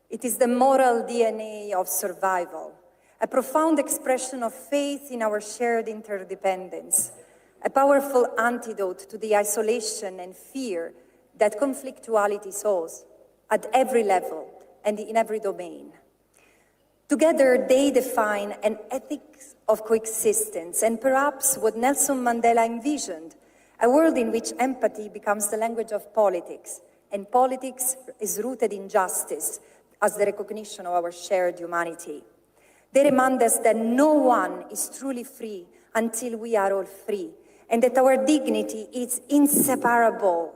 S5: It is the moral DNA of survival, a profound expression of faith in our shared interdependence, a powerful antidote to the isolation and fear that conflictuality sows at every level and in every domain. Together, they define an ethics of coexistence and perhaps what Nelson Mandela envisioned, a world in which empathy becomes the language of politics, and politics is rooted in justice, as the recognition of our shared humanity. They remind us that no one is truly free until we are all free, and that our dignity is inseparable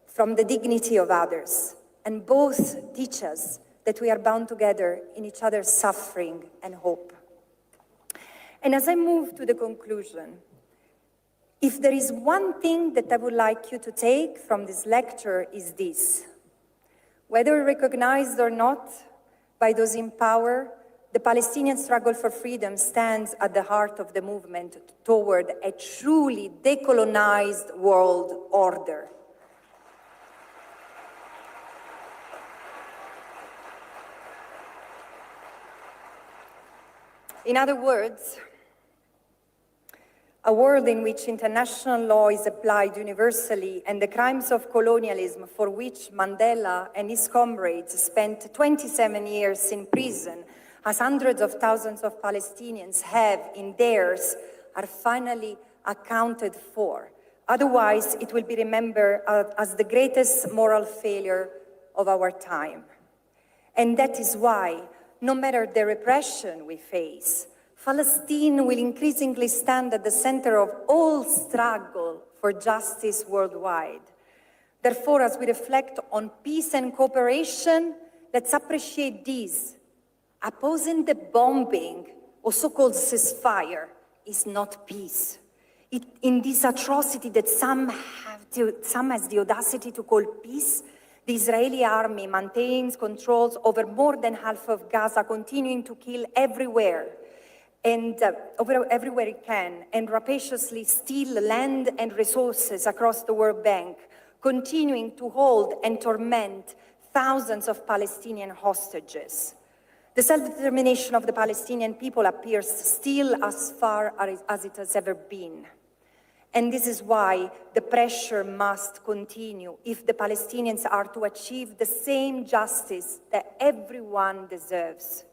S5: from the dignity of others. And both teach us that we are bound together in each other's suffering and hope. And as I move to the conclusion, if there is one thing that I would like you to take from this lecture is this: whether recognized or not by those in power, the Palestinian struggle for freedom stands at the heart of the movement toward a truly decolonized world order. In other words, a world in which international law is applied universally and the crimes of colonialism for which Mandela and his comrades spent 27 years in prison, as hundreds of thousands of Palestinians have in theirs, are finally accounted for. Otherwise, it will be remembered as the greatest moral failure of our time. And that is why, no matter the repression we face, Palestine will increasingly stand at the center of all struggle for justice worldwide. Therefore, as we reflect on peace and cooperation, let's appreciate these. Opposing the bombing or so-called ceasefire is not peace. In this atrocity that some has the audacity to call peace, the Israeli army maintains controls over more than half of Gaza, continuing to kill everywhere, and everywhere it can, and rapaciously steal land and resources across the West Bank, continuing to hold and torment thousands of Palestinian hostages. The self-determination of the Palestinian people appears still as far as it has ever been. And this is why the pressure must continue if the Palestinians are to achieve the same justice that everyone deserves.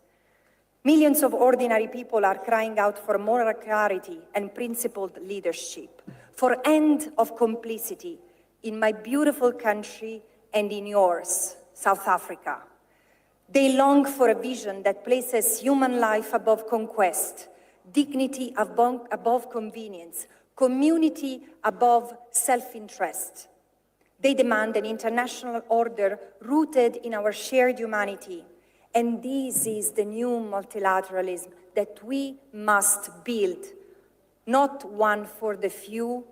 S5: Millions of ordinary people are crying out for moral clarity and principled leadership, for end of complicity in my beautiful country and in yours, South Africa. They long for a vision that places human life above conquest, dignity above convenience, community above self-interest. They demand an international order rooted in our shared humanity. And this is the new multilateralism that we must build, not one for the few,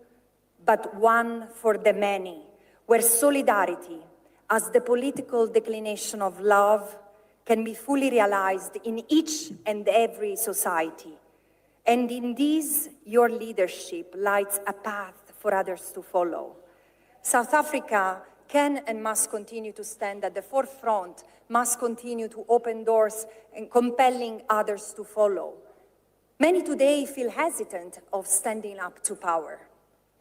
S5: but one for the many, where solidarity, as the political declination of love, can be fully realized in each and every society. And in this, your leadership lights a path for others to follow. South Africa can and must continue to stand at the forefront, must continue to open doors and compelling others to follow. Many today feel hesitant of standing up to power.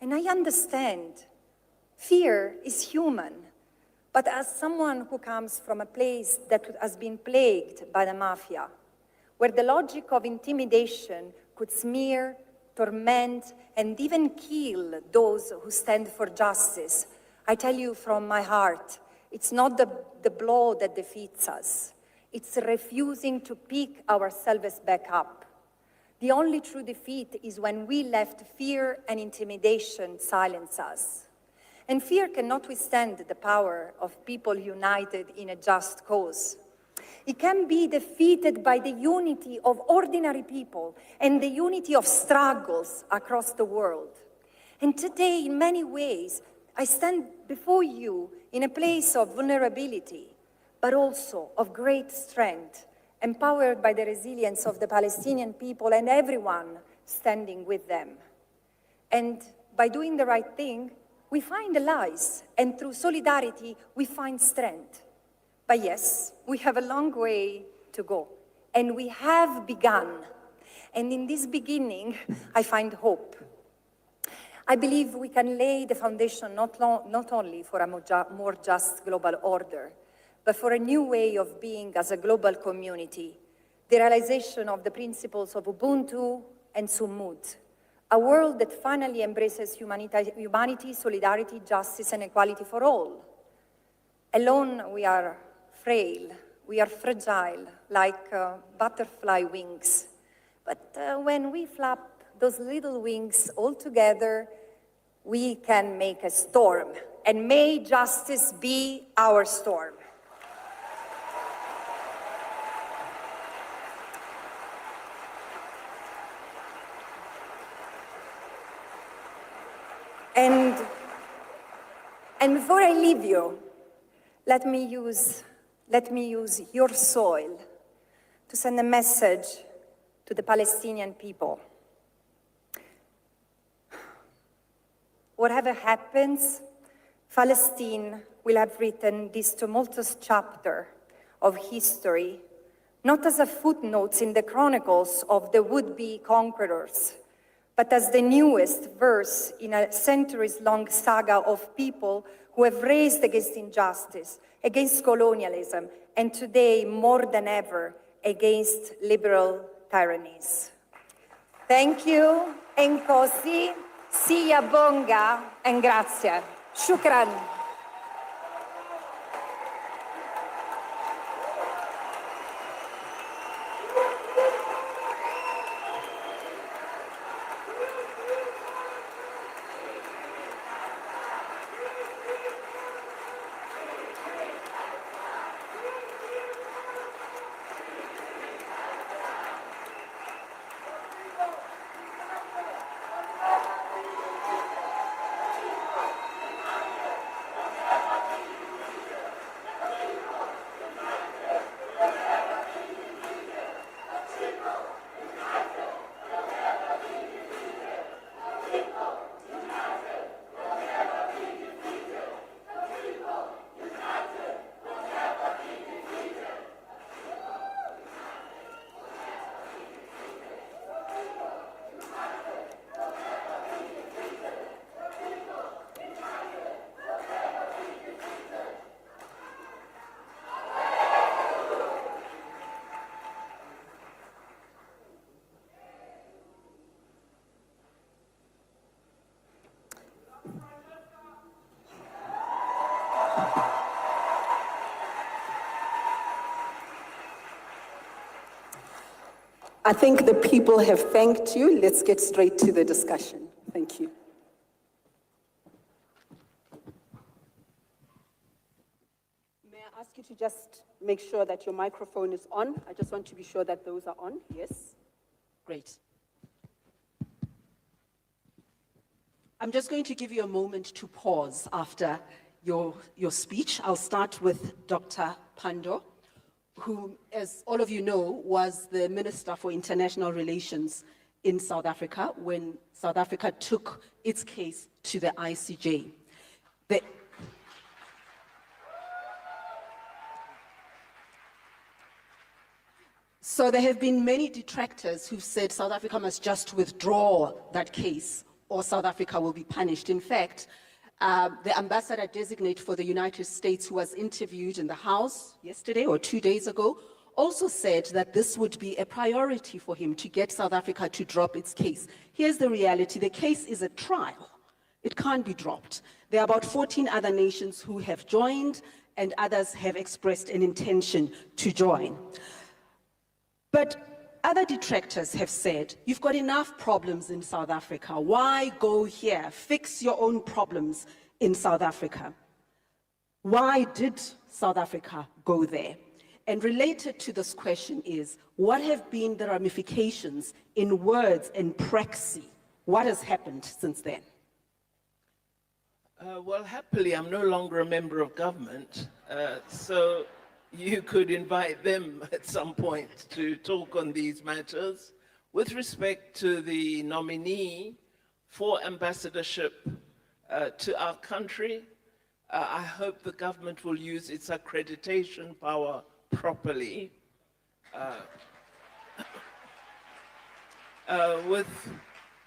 S5: And I understand. Fear is human. But as someone who comes from a place that has been plagued by the mafia, where the logic of intimidation could smear, torment, and even kill those who stand for justice, I tell you from my heart, it's not the blow that defeats us. It's refusing to pick ourselves back up. The only true defeat is when we left fear and intimidation silence us. And fear cannot withstand the power of people united in a just cause. It can be defeated by the unity of ordinary people and the unity of struggles across the world. And today, in many ways, I stand before you in a place of vulnerability, but also of great strength, empowered by the resilience of the Palestinian people and everyone standing with them. And by doing the right thing, we find allies, and through solidarity, we find strength. But yes, we have a long way to go, and we have begun. And in this beginning, I find hope. I believe we can lay the foundation not only for a more just global order, but for a new way of being as a global community, the realization of the principles of Ubuntu and Sumud, a world that finally embraces humanity, solidarity, justice, and equality for all. Alone, we are frail, we are fragile, like butterfly wings. But when we flap those little wings all together, we can make a storm. And may justice be our storm. And before I leave you, let me use your soil to send a message to the Palestinian people. Whatever happens, Palestine will have written this tumultuous chapter of history, not as a footnote in the chronicles of the would-be conquerors, but as the newest verse in a centuries-long saga of people who have raised against injustice, against colonialism, and today, more than ever, against liberal tyrannies. Thank you, and così sia bonga, and grazie. Shukran.
S1: I think the people have thanked you. Let's get straight to the discussion. Thank you. May I ask you to just make sure that your microphone is on? I just want to be sure that those are on. Yes? Great. I'm just going to give you a moment to pause after your speech. I'll start with Dr. Pandor, who, as all of you know, was the Minister for International Relations in South Africa when South Africa took its case to the ICJ. So there have been many detractors who've said South Africa must just withdraw that case or South Africa will be punished. In fact, the ambassador designate for the United States, who was interviewed in the House yesterday or 2 days ago, also said that this would be a priority for him to get South Africa to drop its case. Here's the reality. The case is a trial. It can't be dropped. There are about 14 other nations who have joined, and others have expressed an intention to join. But other detractors have said, you've got enough problems in South Africa. Why go here? Fix your own problems in South Africa. Why did South Africa go there? And related to this question is, what have been the ramifications in words and praxis? What has happened since then?
S4: Well, happily, I'm no longer a member of government, so you could invite them at some point to talk on these matters. With respect to the nominee for ambassadorship to our country, I hope the government will use its accreditation power properly.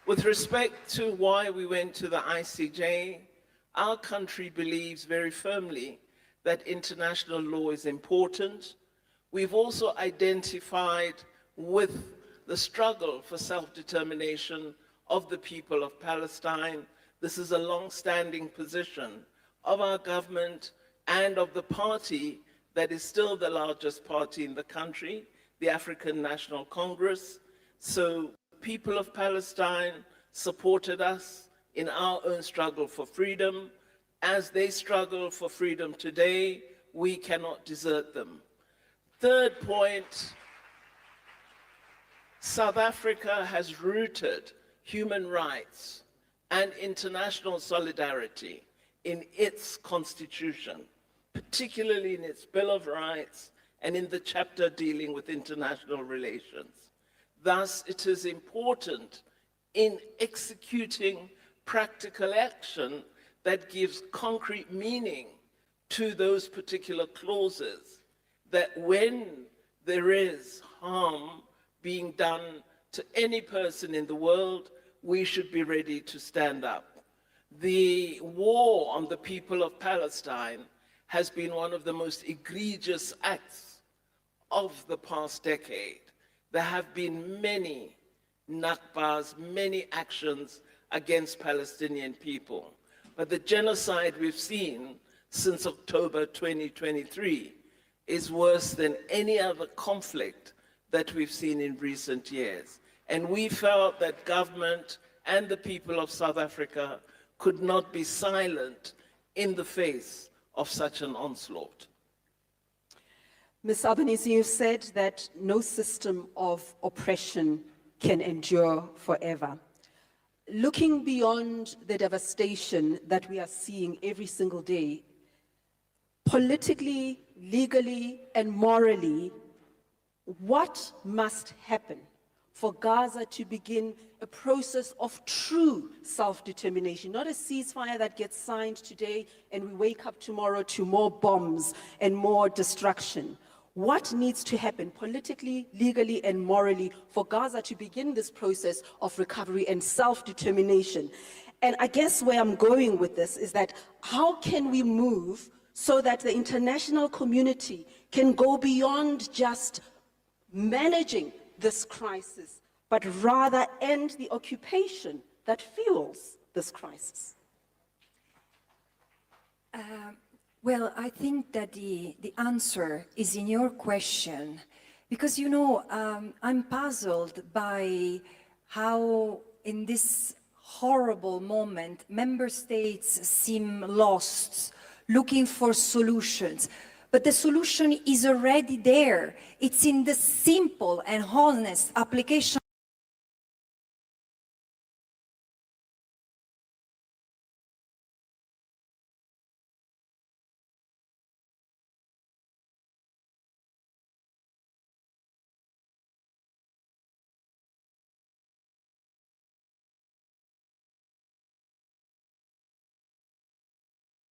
S4: With respect to why we went to the ICJ, our country believes very firmly that international law is important. We've also identified with the struggle for self-determination of the people of Palestine. This is a long-standing position of our government and of the party that is still the largest party in the country, the African National Congress. So people of Palestine supported us in our own struggle for freedom. As they struggle for freedom today, we cannot desert them. Third point, South Africa has rooted human rights and international solidarity in its constitution, particularly in its Bill of Rights and in the chapter dealing with international relations. Thus, it is important in executing practical action that gives concrete meaning to those particular clauses, that when there is harm being done to any person in the world, we should be ready to stand up. The war on the people of Palestine has been one of the most egregious acts of the past decade. There have been many Nakbas, many actions against Palestinian people. But the genocide we've seen since October 2023 is worse than any other conflict that we've seen in recent years. And we felt that government and the people of South Africa could not be silent in the face of such an onslaught.
S1: Ms. Albanese, you said that no system of oppression can endure forever. Looking beyond the devastation that we are seeing every single day, politically, legally, and morally, what must happen for Gaza to begin a process of true self-determination, not a ceasefire that gets signed today and we wake up tomorrow to more bombs and more destruction? What needs to happen politically, legally, and morally for Gaza to begin this process of recovery and self-determination? And I guess where I'm going with this is that how can we move so that the international community can go beyond just managing this crisis, but rather end the occupation that fuels this crisis?
S5: Well, I think that the answer is in your question, because, you know, I'm puzzled by how in this horrible moment, member states seem lost, looking for solutions. But the solution is already there. It's in the simple and honest application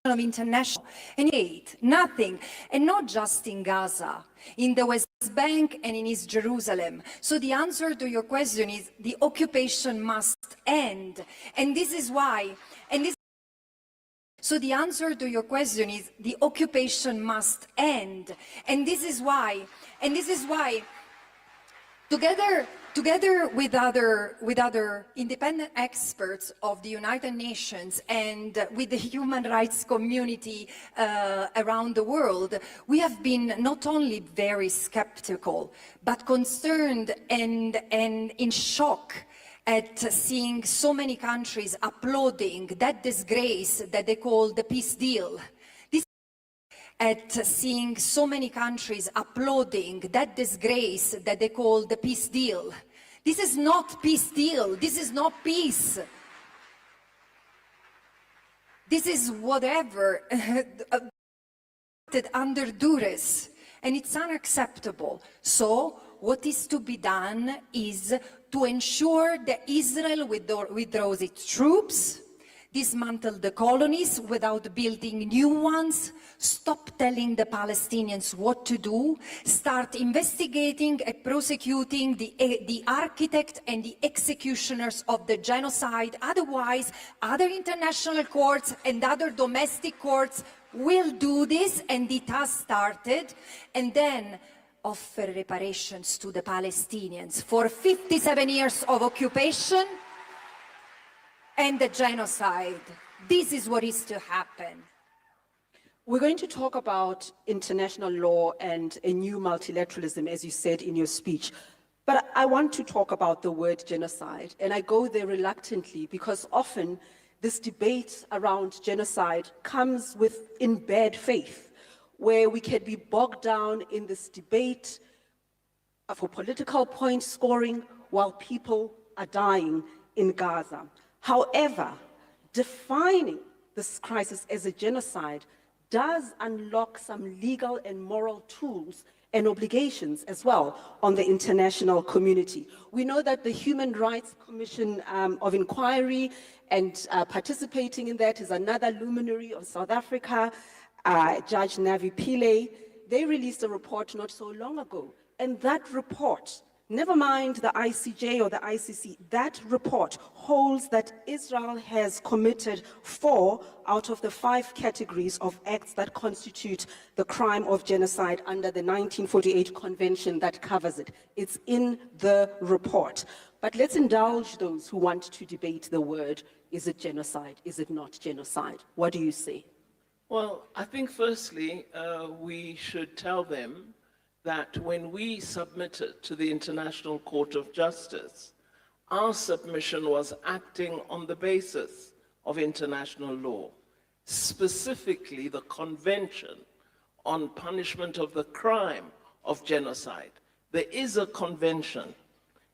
S5: of international and aid, nothing, and not just in Gaza, in the West Bank and in East Jerusalem. So the answer to your question is the occupation must end, and this is why, so the answer to your question is the occupation must end, and this is why, Together with other independent experts of the United Nations and with the human rights community around the world, we have been not only very skeptical, but concerned and in shock at seeing so many countries applauding that disgrace that they call the peace deal. At seeing so many countries applauding that disgrace that they call the peace deal. This is not peace deal. This is not peace. This is whatever under duress, and it's unacceptable. So what is to be done is to ensure that Israel withdraws its troops, dismantle the colonies without building new ones, stop telling the Palestinians what to do, start investigating and prosecuting the architect and the executioners of the genocide. Otherwise, other international courts and other domestic courts will do this, and it has started, and then offer reparations to the Palestinians for 57 years of occupation and the genocide. This is what is to happen.
S1: We're going to talk about international law and a new multilateralism, as you said in your speech. But I want to talk about the word genocide, and I go there reluctantly because often this debate around genocide comes in bad faith, where we can be bogged down in this debate for political point scoring while people are dying in Gaza. However, defining this crisis as a genocide does unlock some legal and moral tools and obligations as well on the international community. We know that the Human Rights Commission of Inquiry and participating in that is another luminary of South Africa, Judge Navi Pillay. They released a report not so long ago, and that report, never mind the ICJ or the ICC, that report holds that Israel has committed 4 out of the 5 categories of acts that constitute the crime of genocide under the 1948 convention that covers it. It's in the report. But let's indulge those who want to debate the word, is it genocide, is it not genocide? What do you say?
S4: Well, I think firstly, we should tell them that when we submitted to the International Court of Justice, our submission was acting on the basis of international law, specifically the Convention on Punishment of the Crime of Genocide. There is a convention,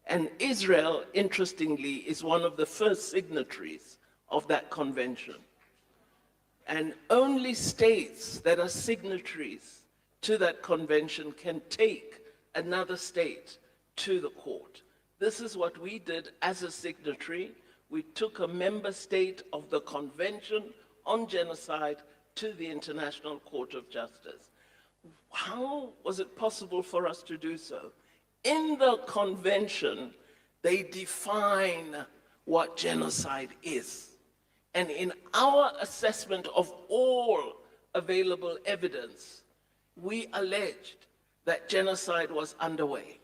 S4: and Israel, interestingly, is one of the first signatories of that convention. And only states that are signatories to that convention can take another state to the court. This is what we did as a signatory. We took a member state of the Convention on Genocide to the International Court of Justice. How was it possible for us to do so? In the convention, they define what genocide is. And in our assessment of all available evidence, we alleged that genocide was underway.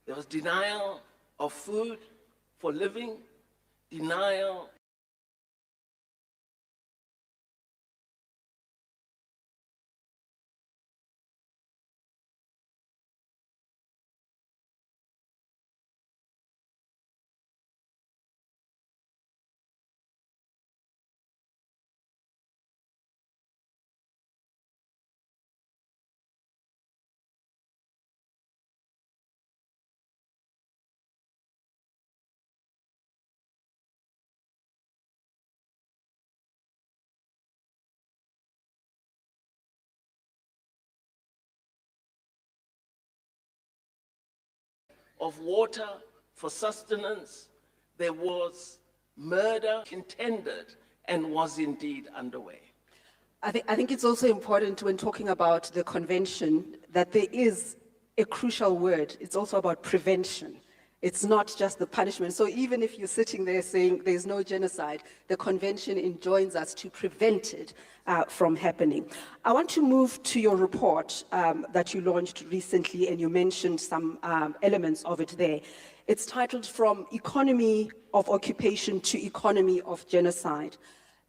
S4: There was denial of food for living, denial of water for sustenance. There was murder intended and was indeed underway.
S1: I think it's also important when talking about the convention that there is a crucial word. It's also about prevention. It's not just the punishment. So even if you're sitting there saying there's no genocide, the convention enjoins us to prevent it from happening. I want to move to your report that you launched recently, and you mentioned some elements of it there. It's titled From Economy of Occupation to Economy of Genocide.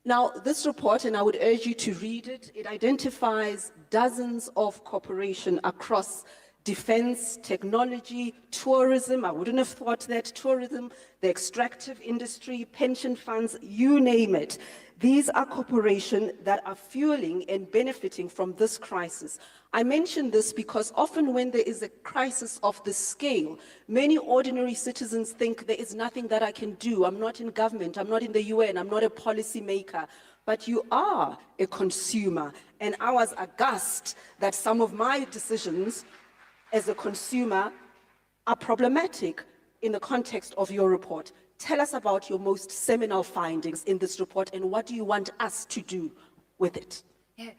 S1: Now, this report, and I would urge you to read it, it identifies dozens of corporations across defense, technology, tourism. I wouldn't have thought that. Tourism, the extractive industry, pension funds, you name it. These are corporations that are fueling and benefiting from this crisis. I mention this because often when there is a crisis of this scale, many ordinary citizens think there is nothing that I can do. I'm not in government, I'm not in the UN, I'm not a policy maker. But you are a consumer. And I was aghast that some of my decisions as a consumer are problematic in the context of your report. Tell us about your most seminal findings in this report and what do you want us to do with it?
S5: Yeah.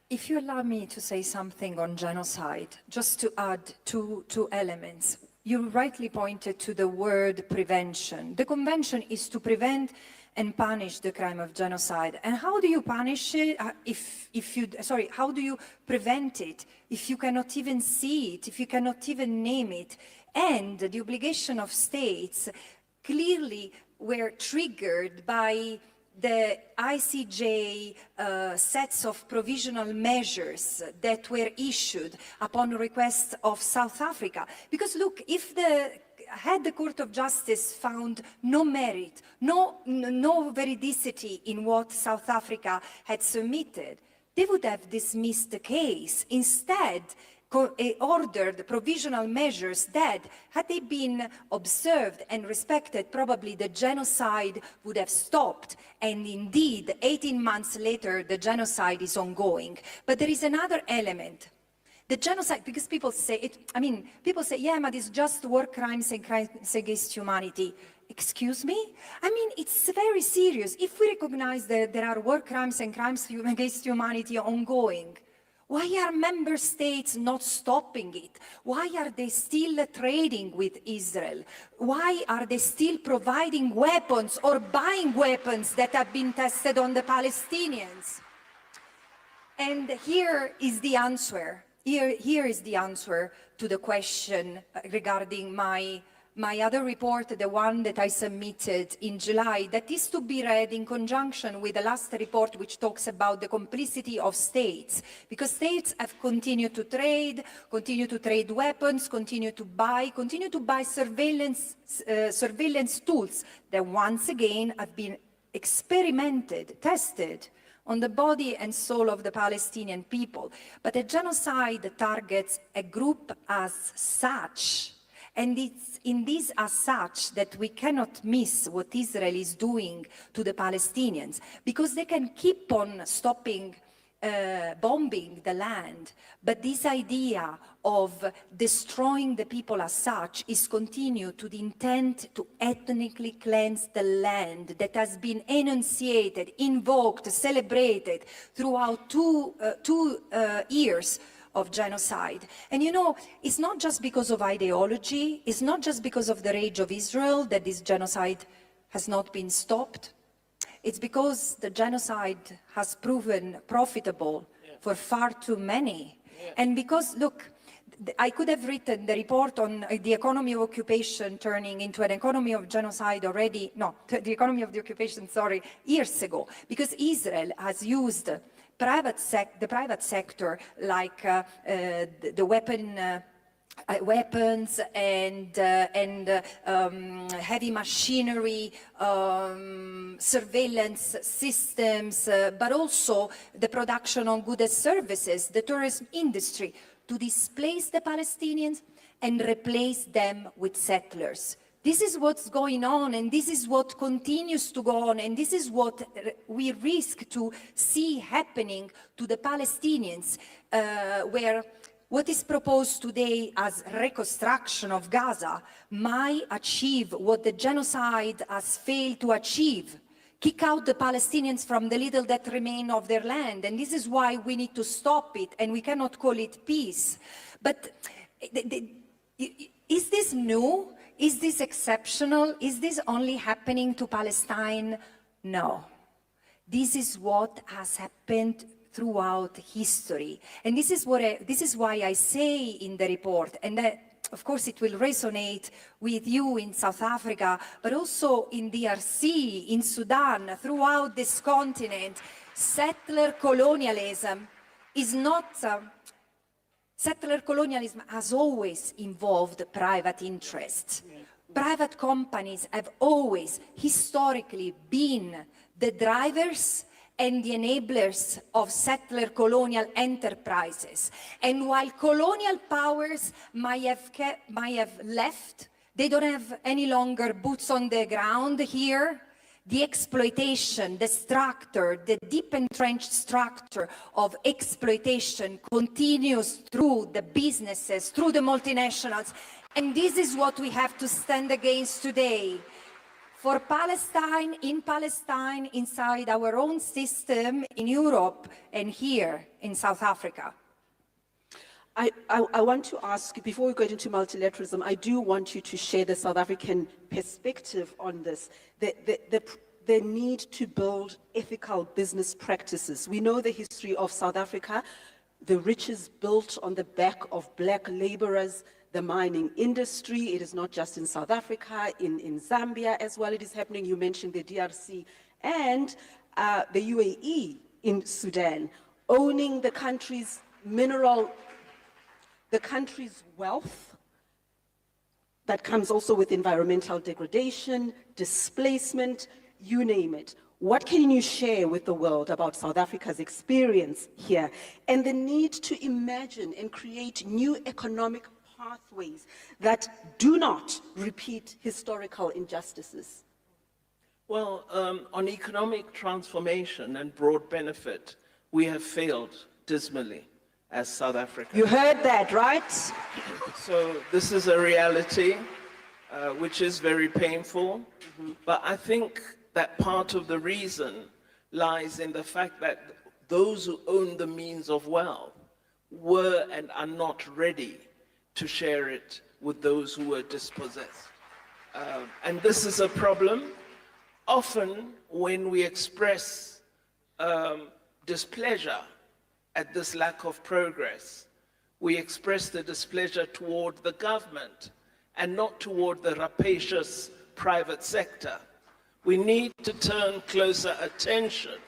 S5: If you allow me to say something on genocide, just to add two elements. You rightly pointed to the word prevention. The convention is to prevent and punish the crime of genocide. And how do you punish it how do you prevent it if you cannot even see it, if you cannot even name it? And the obligation of states clearly were triggered by the ICJ sets of provisional measures that were issued upon request of South Africa. Because look, had the Court of Justice found no merit, no veridicity in what South Africa had submitted, they would have dismissed the case. Instead, ordered provisional measures that, had they been observed and respected, probably the genocide would have stopped. And indeed, 18 months later, the genocide is ongoing. But there is another element. The genocide, because people say, yeah, but it's just war crimes and crimes against humanity. Excuse me? I mean, it's very serious. If we recognize that there are war crimes and crimes against humanity ongoing, why are member states not stopping it? Why are they still trading with Israel? Why are they still providing weapons or buying weapons that have been tested on the Palestinians? And here is the answer. Here is the answer to the question regarding my other report, the one that I submitted in July, that is to be read in conjunction with the last report, which talks about the complicity of states, because states have continued to trade weapons, continue to buy surveillance tools that once again have been experimented, tested on the body and soul of the Palestinian people. But a genocide targets a group as such. And it's in this as such that we cannot miss what Israel is doing to the Palestinians, because they can keep on stopping bombing the land, but this idea of destroying the people as such is continued to the intent to ethnically cleanse the land that has been enunciated, invoked, celebrated throughout two years of genocide. And you know, it's not just because of ideology, it's not just because of the rage of Israel that this genocide has not been stopped. It's because the genocide has proven profitable for far too many. And because, look, I could have written the report on the economy of occupation turning into an economy of genocide already, the economy of the occupation, years ago, because Israel has used the private sector, like the weapons and heavy machinery, surveillance systems, but also the production of goods and services, the tourism industry, to displace the Palestinians and replace them with settlers. This is what's going on, and this is what continues to go on, and this is what we risk to see happening to the Palestinians, where what is proposed today as reconstruction of Gaza might achieve what the genocide has failed to achieve. Kick out the Palestinians from the little that remain of their land. And this is why we need to stop it, and we cannot call it peace. But is this new? Is this exceptional? Is this only happening to Palestine? No. This is what has happened throughout history. And this is why I say in the report, and that, of course, it will resonate with you in South Africa, but also in DRC, in Sudan, throughout this continent. Settler colonialism is not... Settler colonialism has always involved private interests. Private companies have always, historically, been the drivers and the enablers of settler colonial enterprises. And while colonial powers might have left, they don't have any longer boots on the ground here. The exploitation, the structure, the deep entrenched structure of exploitation continues through the businesses, through the multinationals. And this is what we have to stand against today. For Palestine, inside our own system, in Europe, and here in South Africa.
S1: I want to ask, before we go into multilateralism, I do want you to share the South African perspective on this, the need to build ethical business practices. We know the history of South Africa. The riches built on the back of black laborers, the mining industry. It is not just in South Africa, in Zambia as well. It is happening. You mentioned the DRC and the UAE in Sudan, owning the country's wealth that comes also with environmental degradation, displacement, you name it. What can you share with the world about South Africa's experience here and the need to imagine and create new economic pathways that do not repeat historical injustices?
S4: Well, on economic transformation and broad benefit, we have failed dismally as South Africa.
S1: You heard that, right?
S4: So this is a reality which is very painful, but I think that part of the reason lies in the fact that those who own the means of wealth were and are not ready to share it with those who were dispossessed. And this is a problem. Often when we express displeasure at this lack of progress, we express the displeasure toward the government and not toward the rapacious private sector. We need to turn closer attention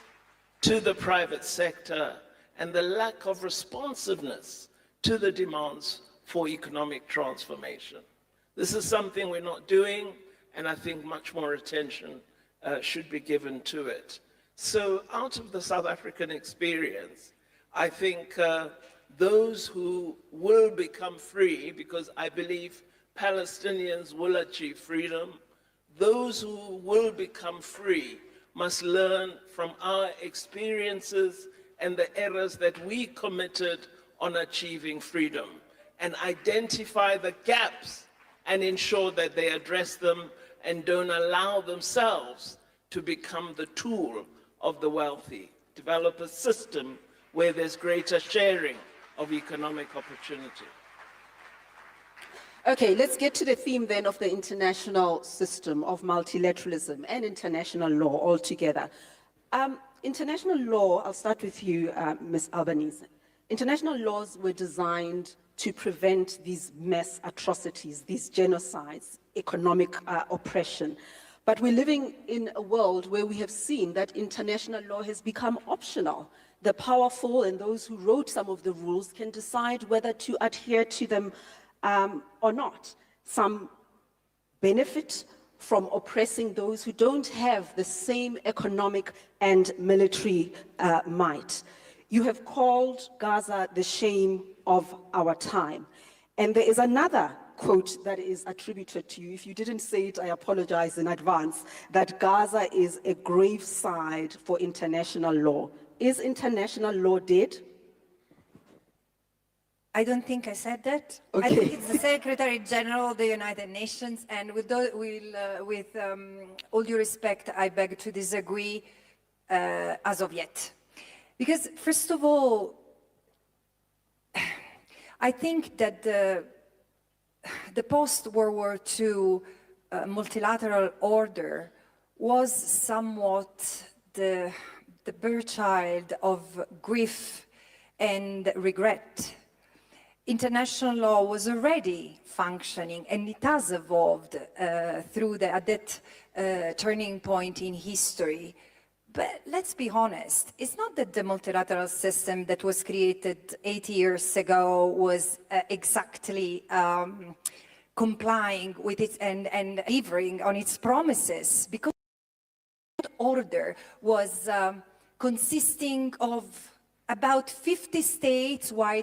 S4: to the private sector and the lack of responsiveness to the demands for economic transformation. This is something we're not doing, and I think much more attention should be given to it. So out of the South African experience, I think those who will become free, because I believe Palestinians will achieve freedom, those who will become free must learn from our experiences and the errors that we committed on achieving freedom, and identify the gaps and ensure that they address them and don't allow themselves to become the tool of the wealthy. Develop a system where there's greater sharing of economic opportunity.
S1: Okay, let's get to the theme then of the international system of multilateralism and international law altogether. International law, I'll start with you, Ms. Albanese. International laws were designed to prevent these mass atrocities, these genocides, economic oppression. But we're living in a world where we have seen that international law has become optional. The powerful and those who wrote some of the rules can decide whether to adhere to them or not. Some benefit from oppressing those who don't have the same economic and military might. You have called Gaza the shame of our time. And there is another quote that is attributed to you. If you didn't say it, I apologize in advance, that Gaza is a graveside for international law. Is international law dead?
S5: I don't think I said that.
S1: Okay.
S5: I think it's the Secretary General of the United Nations, and with all due respect, I beg to disagree as of yet. Because, first of all, I think that the post-World War II multilateral order was somewhat the birthchild of grief and regret. International law was already functioning, and it has evolved at that turning point in history. But let's be honest, it's not that the multilateral system that was created 80 years ago was exactly complying with it and delivering on its promises, because that order was consisting of about 50 states, while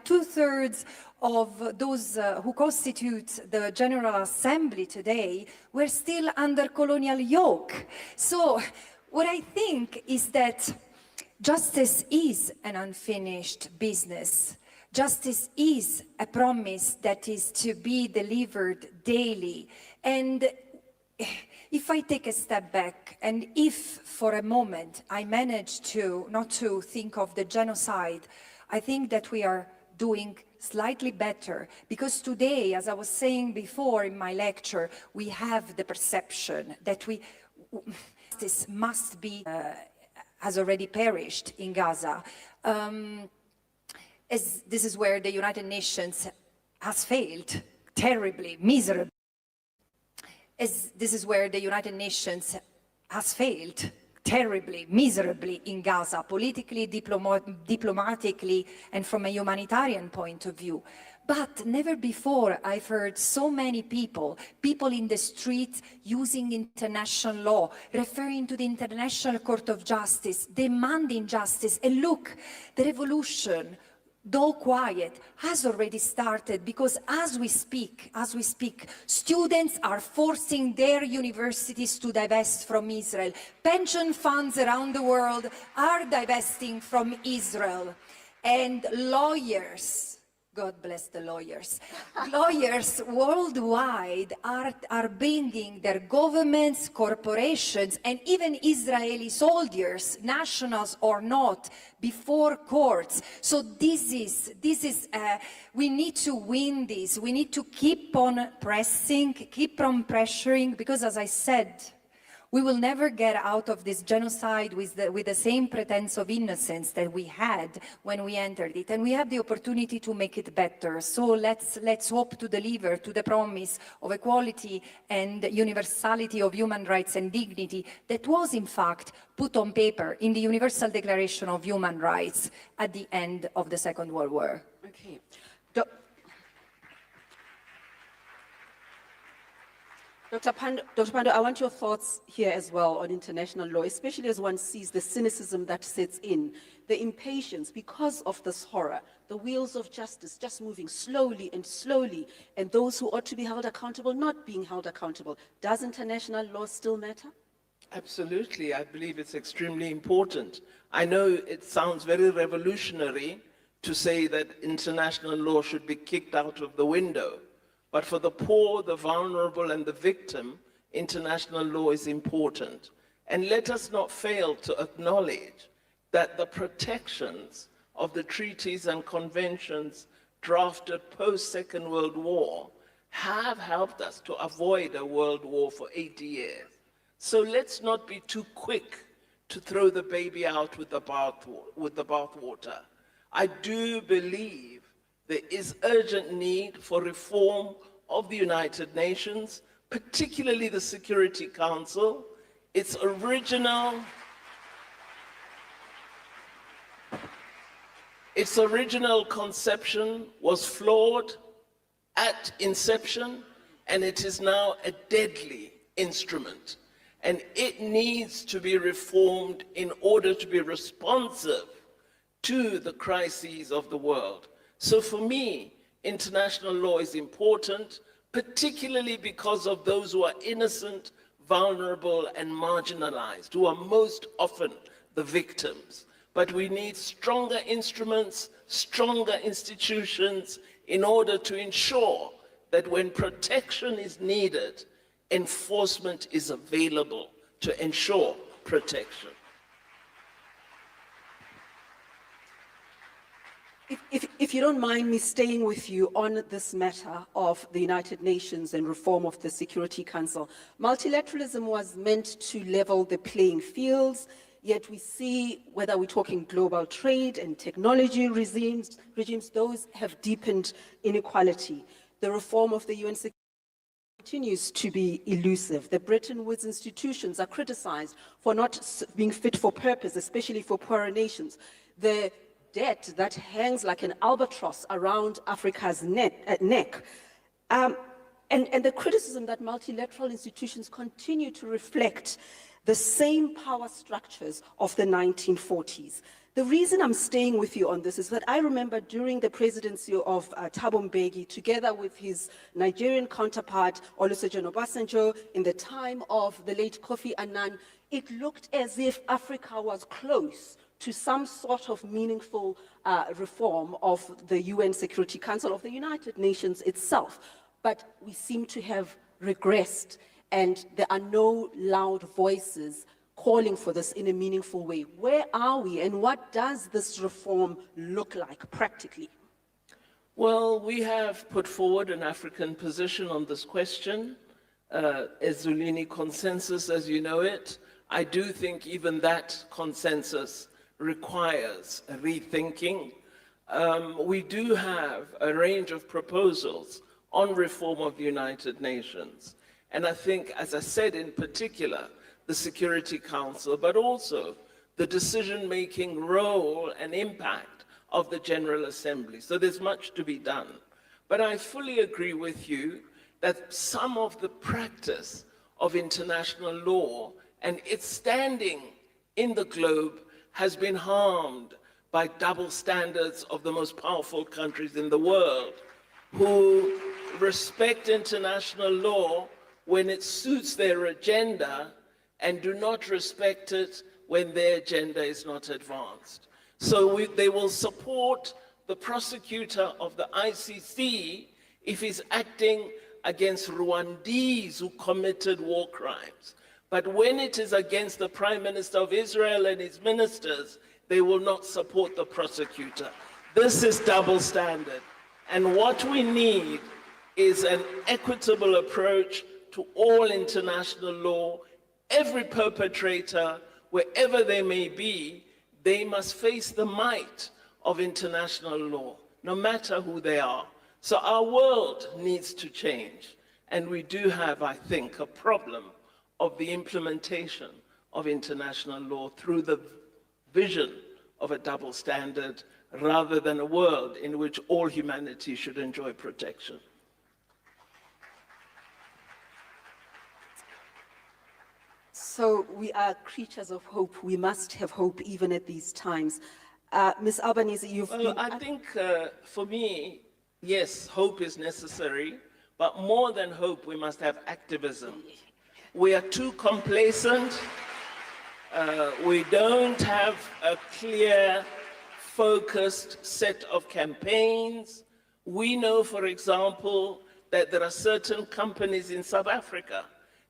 S5: two-thirds of those who constitute the General Assembly today were still under colonial yoke. So what I think is that justice is an unfinished business. Justice is a promise that is to be delivered daily. And if I take a step back, and if for a moment I manage to not to think of the genocide, I think that we are doing slightly better, because today, as I was saying before in my lecture, we have the perception that this must be, has already perished in Gaza. As this is where the United Nations has failed terribly, miserably. As this is where the United Nations has failed terribly, miserably in Gaza, politically, diplomatically, and from a humanitarian point of view. But never before I've heard so many people in the streets using international law, referring to the International Court of Justice, demanding justice. And look, the revolution, though quiet, has already started, because as we speak, students are forcing their universities to divest from Israel. Pension funds around the world are divesting from Israel. And lawyers, God bless the lawyers. Lawyers worldwide are bringing their governments, corporations, and even Israeli soldiers, nationals or not, before courts. So this is, we need to win this. We need to keep on pressing, keep on pressuring, because as I said, we will never get out of this genocide with the same pretense of innocence that we had when we entered it. And we have the opportunity to make it better. So let's hope to deliver to the promise of equality and universality of human rights and dignity that was, in fact, put on paper in the Universal Declaration of Human Rights at the end of the Second World War.
S1: Okay. Dr. Pando, I want your thoughts here as well on international law, especially as one sees the cynicism that sets in, the impatience because of this horror, the wheels of justice just moving slowly, and those who ought to be held accountable not being held accountable. Does international law still matter?
S4: Absolutely. I believe it's extremely important. I know it sounds very revolutionary to say that international law should be kicked out of the window. But for the poor, the vulnerable, and the victim, international law is important. And let us not fail to acknowledge that the protections of the treaties and conventions drafted post-Second World War have helped us to avoid a world war for 80 years. So let's not be too quick to throw the baby out with the bathwater. I do believe there is urgent need for reform of the United Nations, particularly the Security Council. Its original conception was flawed at inception, and it is now a deadly instrument. And it needs to be reformed in order to be responsive to the crises of the world. So for me, international law is important, particularly because of those who are innocent, vulnerable, and marginalized, who are most often the victims. But we need stronger instruments, stronger institutions in order to ensure that when protection is needed, enforcement is available to ensure protection.
S1: If you don't mind me staying with you on this matter of the United Nations and reform of the Security Council, multilateralism was meant to level the playing fields, yet we see, whether we're talking global trade and technology regimes, those have deepened inequality. The reform of the UN Security continues to be elusive. The Bretton Woods institutions are criticized for not being fit for purpose, especially for poorer nations. The debt that hangs like an albatross around Africa's neck, and the criticism that multilateral institutions continue to reflect the same power structures of the 1940s. The reason I'm staying with you on this is that I remember during the presidency of Thabo Mbeki, together with his Nigerian counterpart, Olusegun Obasanjo, in the time of the late Kofi Annan, it looked as if Africa was close to some sort of meaningful reform of the UN Security Council, of the United Nations itself. But we seem to have regressed, and there are no loud voices calling for this in a meaningful way. Where are we, and what does this reform look like practically?
S4: Well, we have put forward an African position on this question, a Zulini consensus, as you know it. I do think even that consensus requires a rethinking. We do have a range of proposals on reform of the United Nations. And I think, as I said in particular, the Security Council, but also the decision-making role and impact of the General Assembly. So there's much to be done. But I fully agree with you that some of the practice of international law and its standing in the globe has been harmed by double standards of the most powerful countries in the world, who respect international law when it suits their agenda and do not respect it when their agenda is not advanced. So they will support the prosecutor of the ICC if he's acting against Rwandese who committed war crimes. But when it is against the Prime Minister of Israel and his ministers, they will not support the prosecutor. This is double standard. And what we need is an equitable approach to all international law. Every perpetrator, wherever they may be, they must face the might of international law, no matter who they are. So our world needs to change. And we do have, I think, a problem of the implementation of international law through the vision of a double standard rather than a world in which all humanity should enjoy protection.
S1: So we are creatures of hope. We must have hope even at these times. Ms. Albanese, you've
S4: Well,
S1: been...
S4: I think for me, yes, hope is necessary, but more than hope, we must have activism. We are too complacent. We don't have a clear, focused set of campaigns. We know, for example, that there are certain companies in South Africa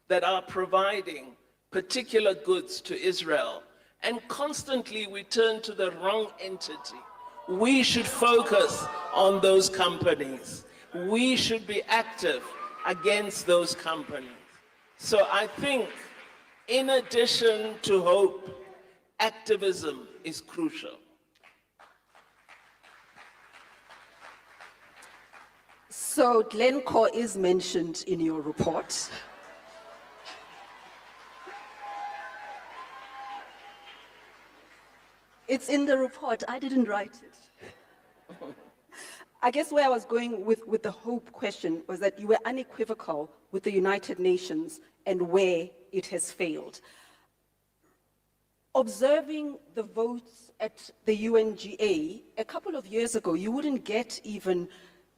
S4: that are providing particular goods to Israel. And constantly we turn to the wrong entity. We should focus on those companies. We should be active against those companies. So I think, in addition to hope, activism is crucial.
S1: So Glencore is mentioned in your report. It's in the report. I didn't write it. I guess where I was going with the hope question was that you were unequivocal with the United Nations and where it has failed. Observing the votes at the UNRWA, a couple of years ago, you wouldn't get even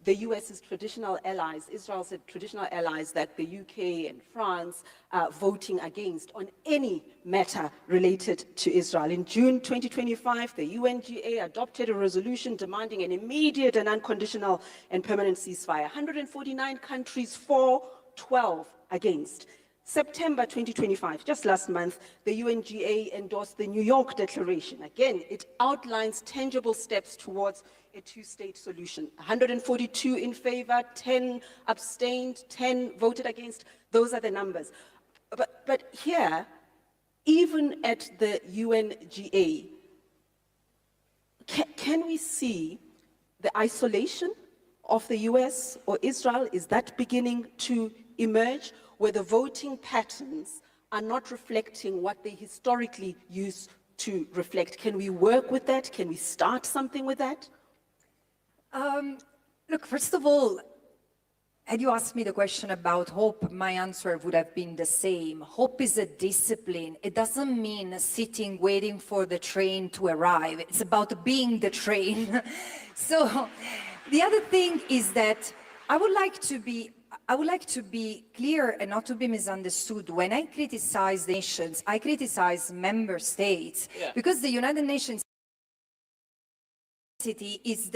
S1: the US's traditional allies, Israel's traditional allies, like the UK and France, voting against on any matter related to Israel. In June 2025, the UNRWA adopted a resolution demanding an immediate and unconditional and permanent ceasefire. 149 countries for, 12 against. September 2025, just last month, the UNRWA endorsed the New York Declaration. Again, it outlines tangible steps towards a two-state solution. 142 in favor, 10 abstained, 10 voted against. Those are the numbers. But here, even at the UNRWA, can we see the isolation of the US or Israel? Is that beginning to emerge, where the voting patterns are not reflecting what they historically used to reflect? Can we work with that? Can we start something with that?
S5: Look, first of all, had you asked me the question about hope, my answer would have been the same. Hope is a discipline. It doesn't mean sitting waiting for the train to arrive. It's about being the train. So the other thing is that I would like to be clear and not to be misunderstood. When I criticize the nations, I criticize member states, because the United Nations is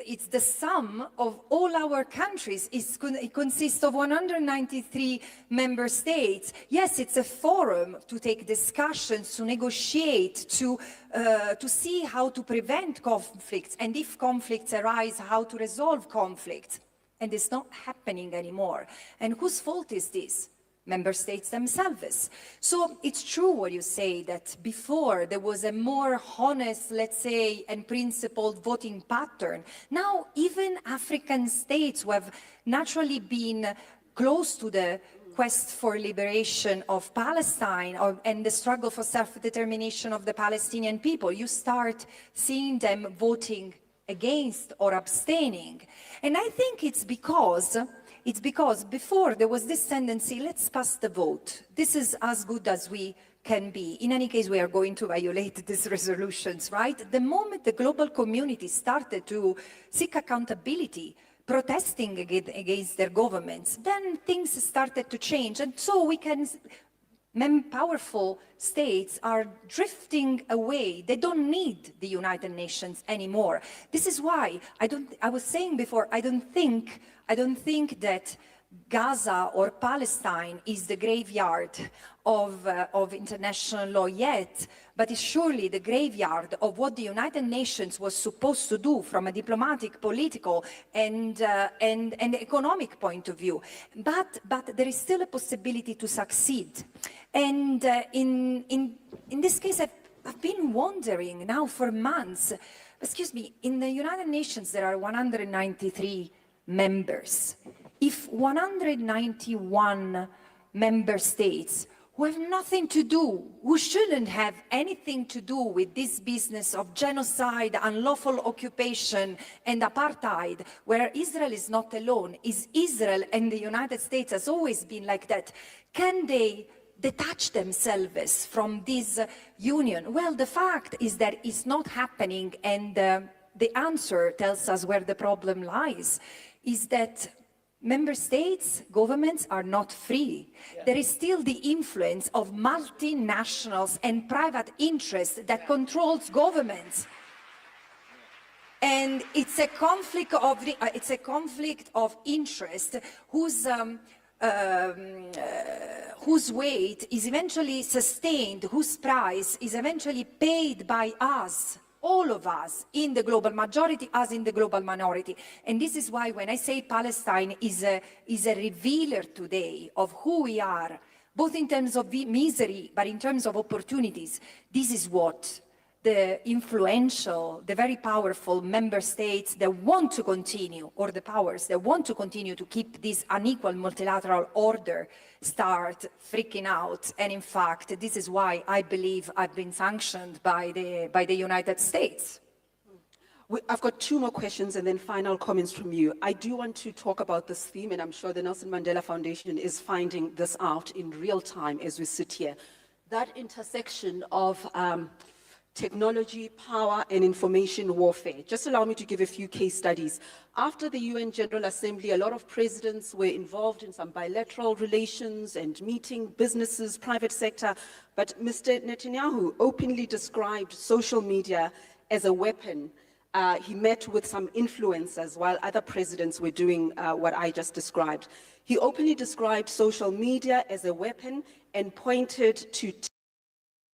S5: it's the sum of all our countries. It consists of 193 member states. Yes, it's a forum to take discussions, to negotiate, to see how to prevent conflicts, and if conflicts arise, how to resolve conflicts. And it's not happening anymore. And whose fault is this? Member states themselves. So it's true what you say, that before there was a more honest, let's say, and principled voting pattern. Now, even African states who have naturally been close to the quest for liberation of Palestine and the struggle for self-determination of the Palestinian people, you start seeing them voting against or abstaining. And I think it's because before there was this tendency, let's pass the vote. This is as good as we can be. In any case, we are going to violate these resolutions, right? The moment the global community started to seek accountability, protesting against their governments, then things started to change. And so we can, powerful states are drifting away. They don't need the United Nations anymore. This is why I was saying before, I don't think that Gaza or Palestine is the graveyard of international law yet, but it's surely the graveyard of what the United Nations was supposed to do from a diplomatic, political, and economic point of view. But there is still a possibility to succeed. And in this case, I've been wondering now for months, excuse me, in the United Nations there are 193 members. If 191 member states who have nothing to do, who shouldn't have anything to do with this business of genocide, unlawful occupation, and apartheid, where Israel is not alone, is Israel and the United States has always been like that, can they detach themselves from this union? Well, the fact is that it's not happening, and the answer tells us where the problem lies, is that member states, governments are not free. Yeah. There is still the influence of multinationals and private interests that controls governments. And it's a conflict of interest whose weight is eventually sustained, whose price is eventually paid by us, all of us, in the global majority, us in the global minority. And this is why when I say Palestine is a revealer today of who we are, both in terms of misery, but in terms of opportunities, this is what the influential, the very powerful member states that want to continue, or the powers that want to continue to keep this unequal multilateral order, start freaking out. And in fact, this is why I believe I've been sanctioned by the United States.
S1: I've got two more questions and then final comments from you. I do want to talk about this theme, and I'm sure the Nelson Mandela Foundation is finding this out in real time as we sit here. That intersection of technology, power, and information warfare. Just allow me to give a few case studies. After the UN General Assembly, a lot of presidents were involved in some bilateral relations and meeting businesses, private sector, but Mr. Netanyahu openly described social media as a weapon. He met with some influencers while other presidents were doing what I just described. He openly described social media as a weapon and pointed to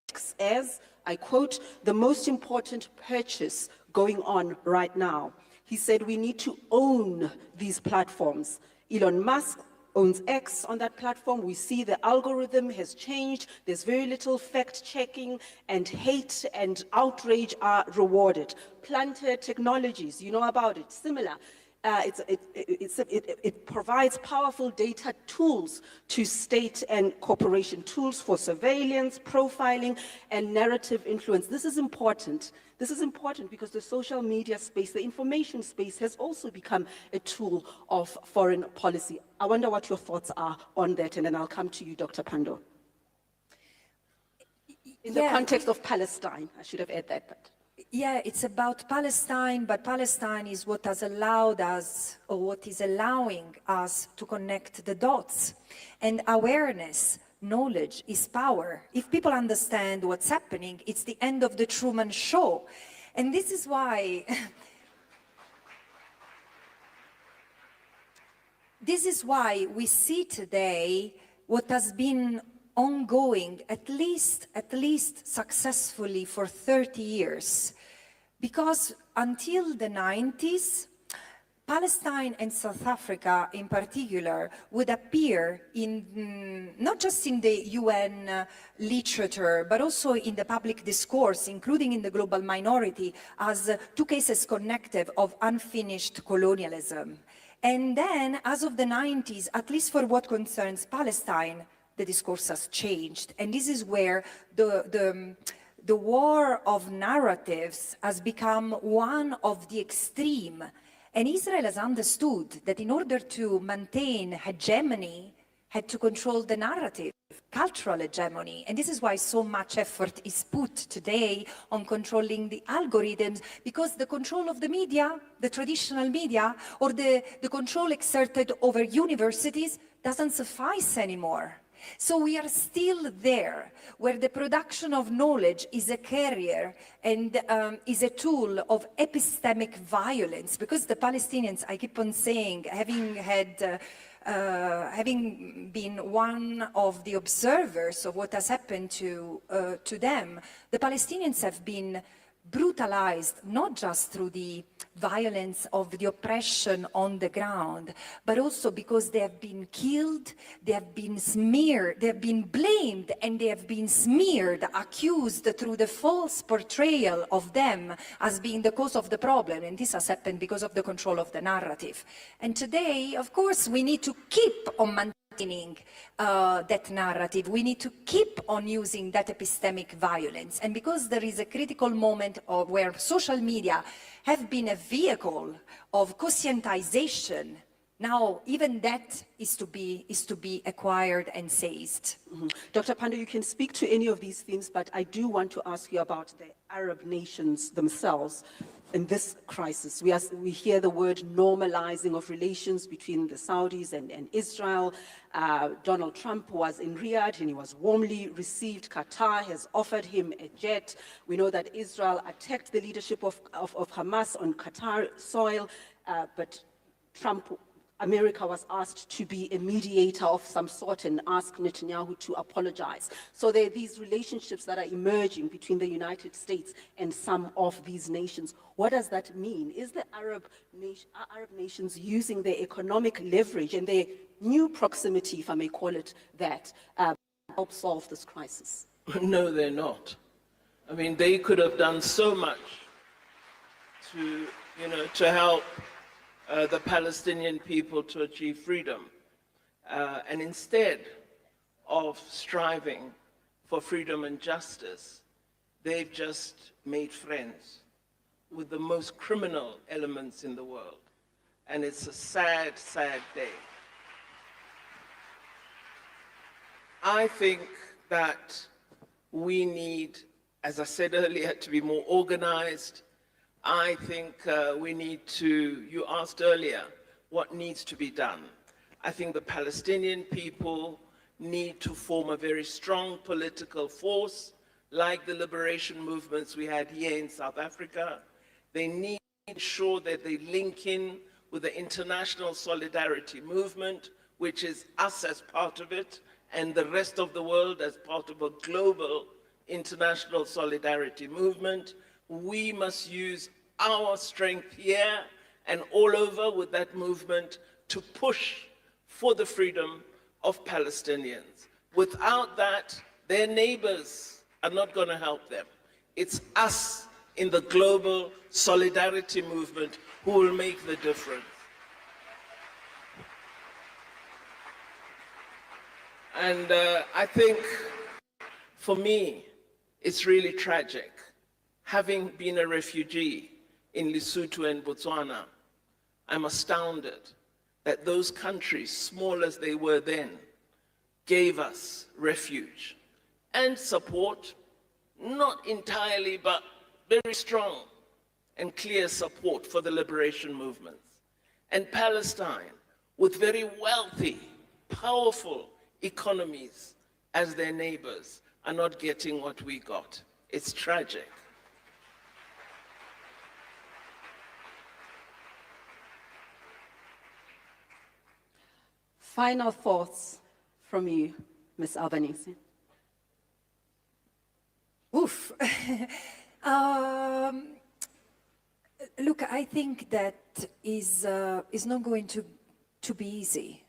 S1: text as, I quote, the most important purchase going on right now. He said we need to own these platforms. Elon Musk owns X on that platform. We see the algorithm has changed. There's very little fact-checking, and hate and outrage are rewarded. Planter Technologies, you know about it, similar. It provides powerful data tools to state and corporation, tools for surveillance, profiling, and narrative influence. This is important. This is important because the social media space, the information space, has also become a tool of foreign policy. I wonder what your thoughts are on that, and then I'll come to you, Dr. Pandor. In the context of Palestine, I should have added that, but.
S5: Yeah, it's about Palestine, but Palestine is what has allowed us, or what is allowing us to connect the dots. And awareness, knowledge is power. If people understand what's happening, it's the end of the Truman Show. And this is why, we see today what has been ongoing, at least successfully for 30 years. Because until the 90s, Palestine and South Africa in particular would appear in, not just in the UN literature, but also in the public discourse, including in the global minority, as two cases connected of unfinished colonialism. And then, as of the 90s, at least for what concerns Palestine, the discourse has changed. And this is where the war of narratives has become one of the extreme. And Israel has understood that in order to maintain hegemony, had to control the narrative, cultural hegemony. And this is why so much effort is put today on controlling the algorithms, because the control of the media, the traditional media, or the control exerted over universities doesn't suffice anymore. So we are still there, where the production of knowledge is a carrier and is a tool of epistemic violence, because the Palestinians, I keep on saying, having been one of the observers of what has happened to them, the Palestinians have been brutalized, not just through the violence of the oppression on the ground, but also because they have been killed, they have been smeared, they have been blamed, and they have been smeared, accused through the false portrayal of them as being the cause of the problem. And this has happened because of the control of the narrative. And today, of course, we need to keep on maintaining that narrative. We need to keep on using that epistemic violence. And because there is a critical moment of where social media have been a vehicle of conscientization, now even that is to be acquired and seized.
S1: Mm-hmm. Dr. Pando, you can speak to any of these themes, but I do want to ask you about the Arab nations themselves. In this crisis, we hear the word normalizing of relations between the Saudis and Israel. Donald Trump was in Riyadh and he was warmly received. Qatar has offered him a jet. We know that Israel attacked the leadership of Hamas on Qatar soil, but America was asked to be a mediator of some sort and ask Netanyahu to apologize. So there are these relationships that are emerging between the United States and some of these nations. What does that mean? Is the Arab nations using their economic leverage and their new proximity, if I may call it that, to help solve this crisis?
S4: No, they're not. I mean, they could have done so much to help the Palestinian people to achieve freedom. And instead of striving for freedom and justice, they've just made friends with the most criminal elements in the world. And it's a sad, sad day. I think that we need, as I said earlier, to be more organized. I think we need to, you asked earlier, what needs to be done. I think the Palestinian people need to form a very strong political force, like the liberation movements we had here in South Africa. They need to ensure that they link in with the international solidarity movement, which is us as part of it, and the rest of the world as part of a global international solidarity movement. We must use our strength here and all over with that movement to push for the freedom of Palestinians. Without that, their neighbors are not going to help them. It's us in the global solidarity movement who will make the difference. And I think, for me, it's really tragic. Having been a refugee in Lesotho and Botswana, I'm astounded that those countries, small as they were then, gave us refuge and support, not entirely, but very strong and clear support for the liberation movements. And Palestine, with very wealthy, powerful economies as their neighbors, are not getting what we got. It's tragic.
S1: Final thoughts from you, Ms. Albanese.
S5: Oof. Look, I think that is not going to be easy.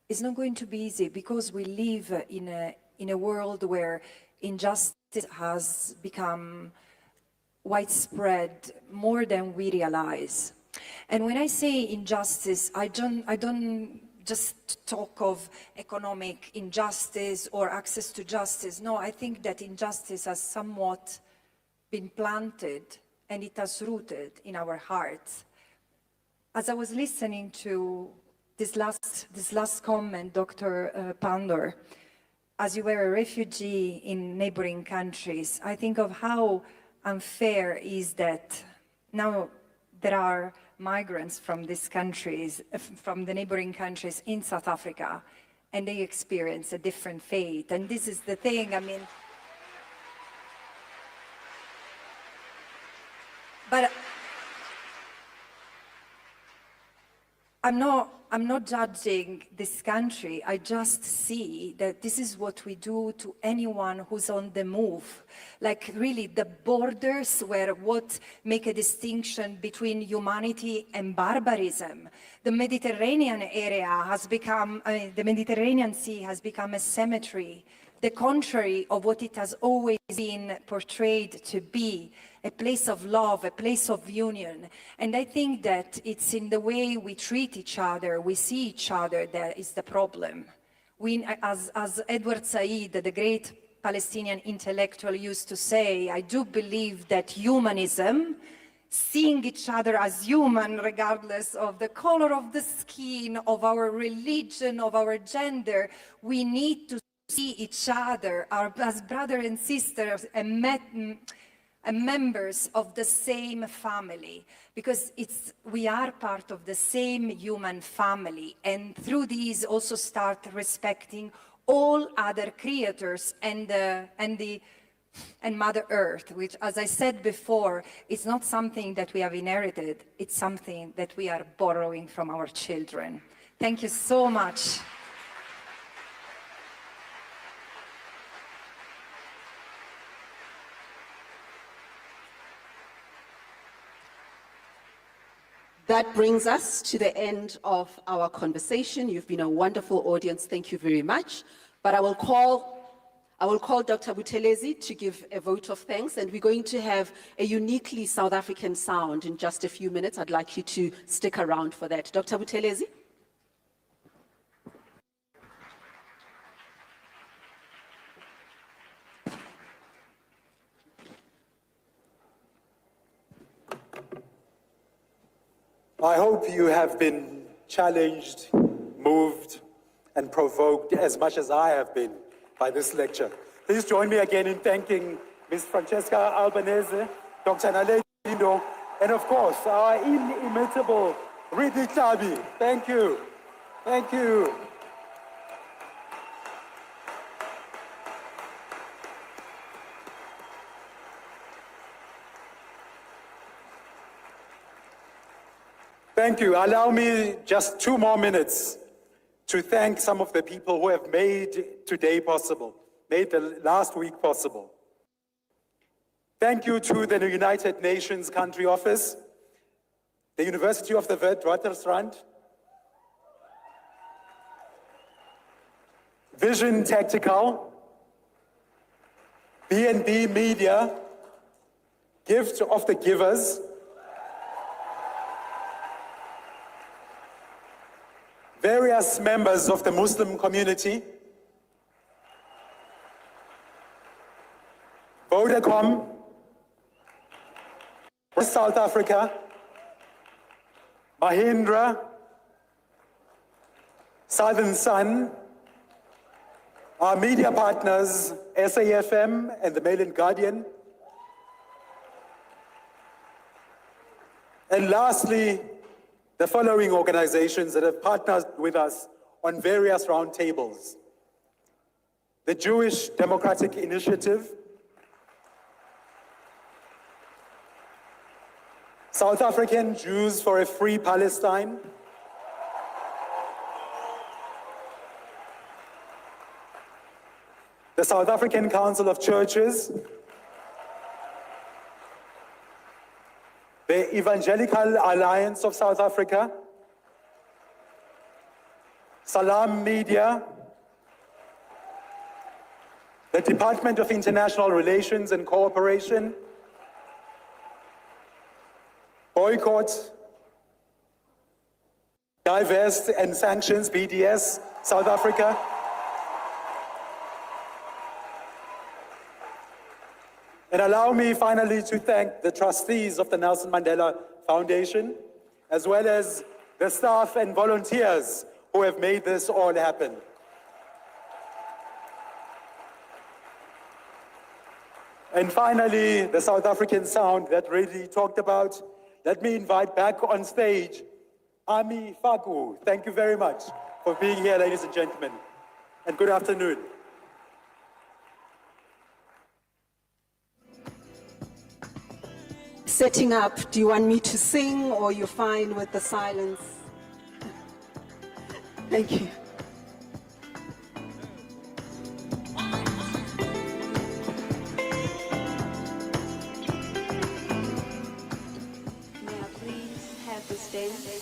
S5: It's not going to be easy because we live in a world where injustice has become widespread more than we realize. And when I say injustice, I don't just talk of economic injustice or access to justice. No, I think that injustice has somewhat been planted and it has rooted in our hearts. As I was listening to this last comment, Dr. Pandor, as you were a refugee in neighboring countries, I think of how unfair is that now there are migrants from these countries, from the neighboring countries in South Africa, and they experience a different fate. And this is the thing, I mean, but I'm not judging this country. I just see that this is what we do to anyone who's on the move. Like really the borders where what make a distinction between humanity and barbarism. The Mediterranean area has become, the Mediterranean Sea has become a cemetery, the contrary of what it has always been portrayed to be, a place of love, a place of union. And I think that it's in the way we treat each other, we see each other, that is the problem. We, as Edward Said, the great Palestinian intellectual, used to say, I do believe that humanism, seeing each other as human regardless of the color of the skin, of our religion, of our gender, we need to see each other as brothers and sisters and members of the same family, because we are part of the same human family, and through these also start respecting all other creators and Mother Earth, which, as I said before, is not something that we have inherited, it's something that we are borrowing from our children. Thank you so much.
S1: That brings us to the end of our conversation. You've been a wonderful audience. Thank you very much. But I will call Dr. Buthelezi to give a vote of thanks, and we're going to have a uniquely South African sound in just a few minutes. I'd like you to stick around for that. Dr. Buthelezi?
S2: I hope you have been challenged, moved, and provoked as much as I have been by this lecture. Please join me again in thanking Ms. Francesca Albanese, Dr. Naledi Lindo, and of course, our inimitable Ridi Tabi. Thank you. Thank you. Thank you. Allow me just 2 more minutes to thank some of the people who have made today possible, made the last week possible. Thank you to the United Nations Country Office, the University of the Witwatersrand, Vision Tactical, B&B Media, Gift of the Givers, various members of the Muslim community, Vodacom, South Africa, Mahindra, Southern Sun, our media partners, SAFM and the Mail and Guardian, and lastly, the following organizations that have partnered with us on various roundtables: the Jewish Democratic Initiative, South African Jews for a Free Palestine, the South African Council of Churches, the Evangelical Alliance of South Africa, Salam Media, the Department of International Relations and Cooperation, Boycott, Divest and Sanctions, BDS, South Africa. And allow me finally to thank the trustees of the Nelson Mandela Foundation, as well as the staff and volunteers who have made this all happen. And finally, the South African sound that Reddy talked about. Let me invite back on stage Ami Faku. Thank you very much for being here, ladies and gentlemen. And good afternoon.
S1: Setting up, do you want me to sing or you're fine with the silence? Thank you.
S6: May I please have the stage?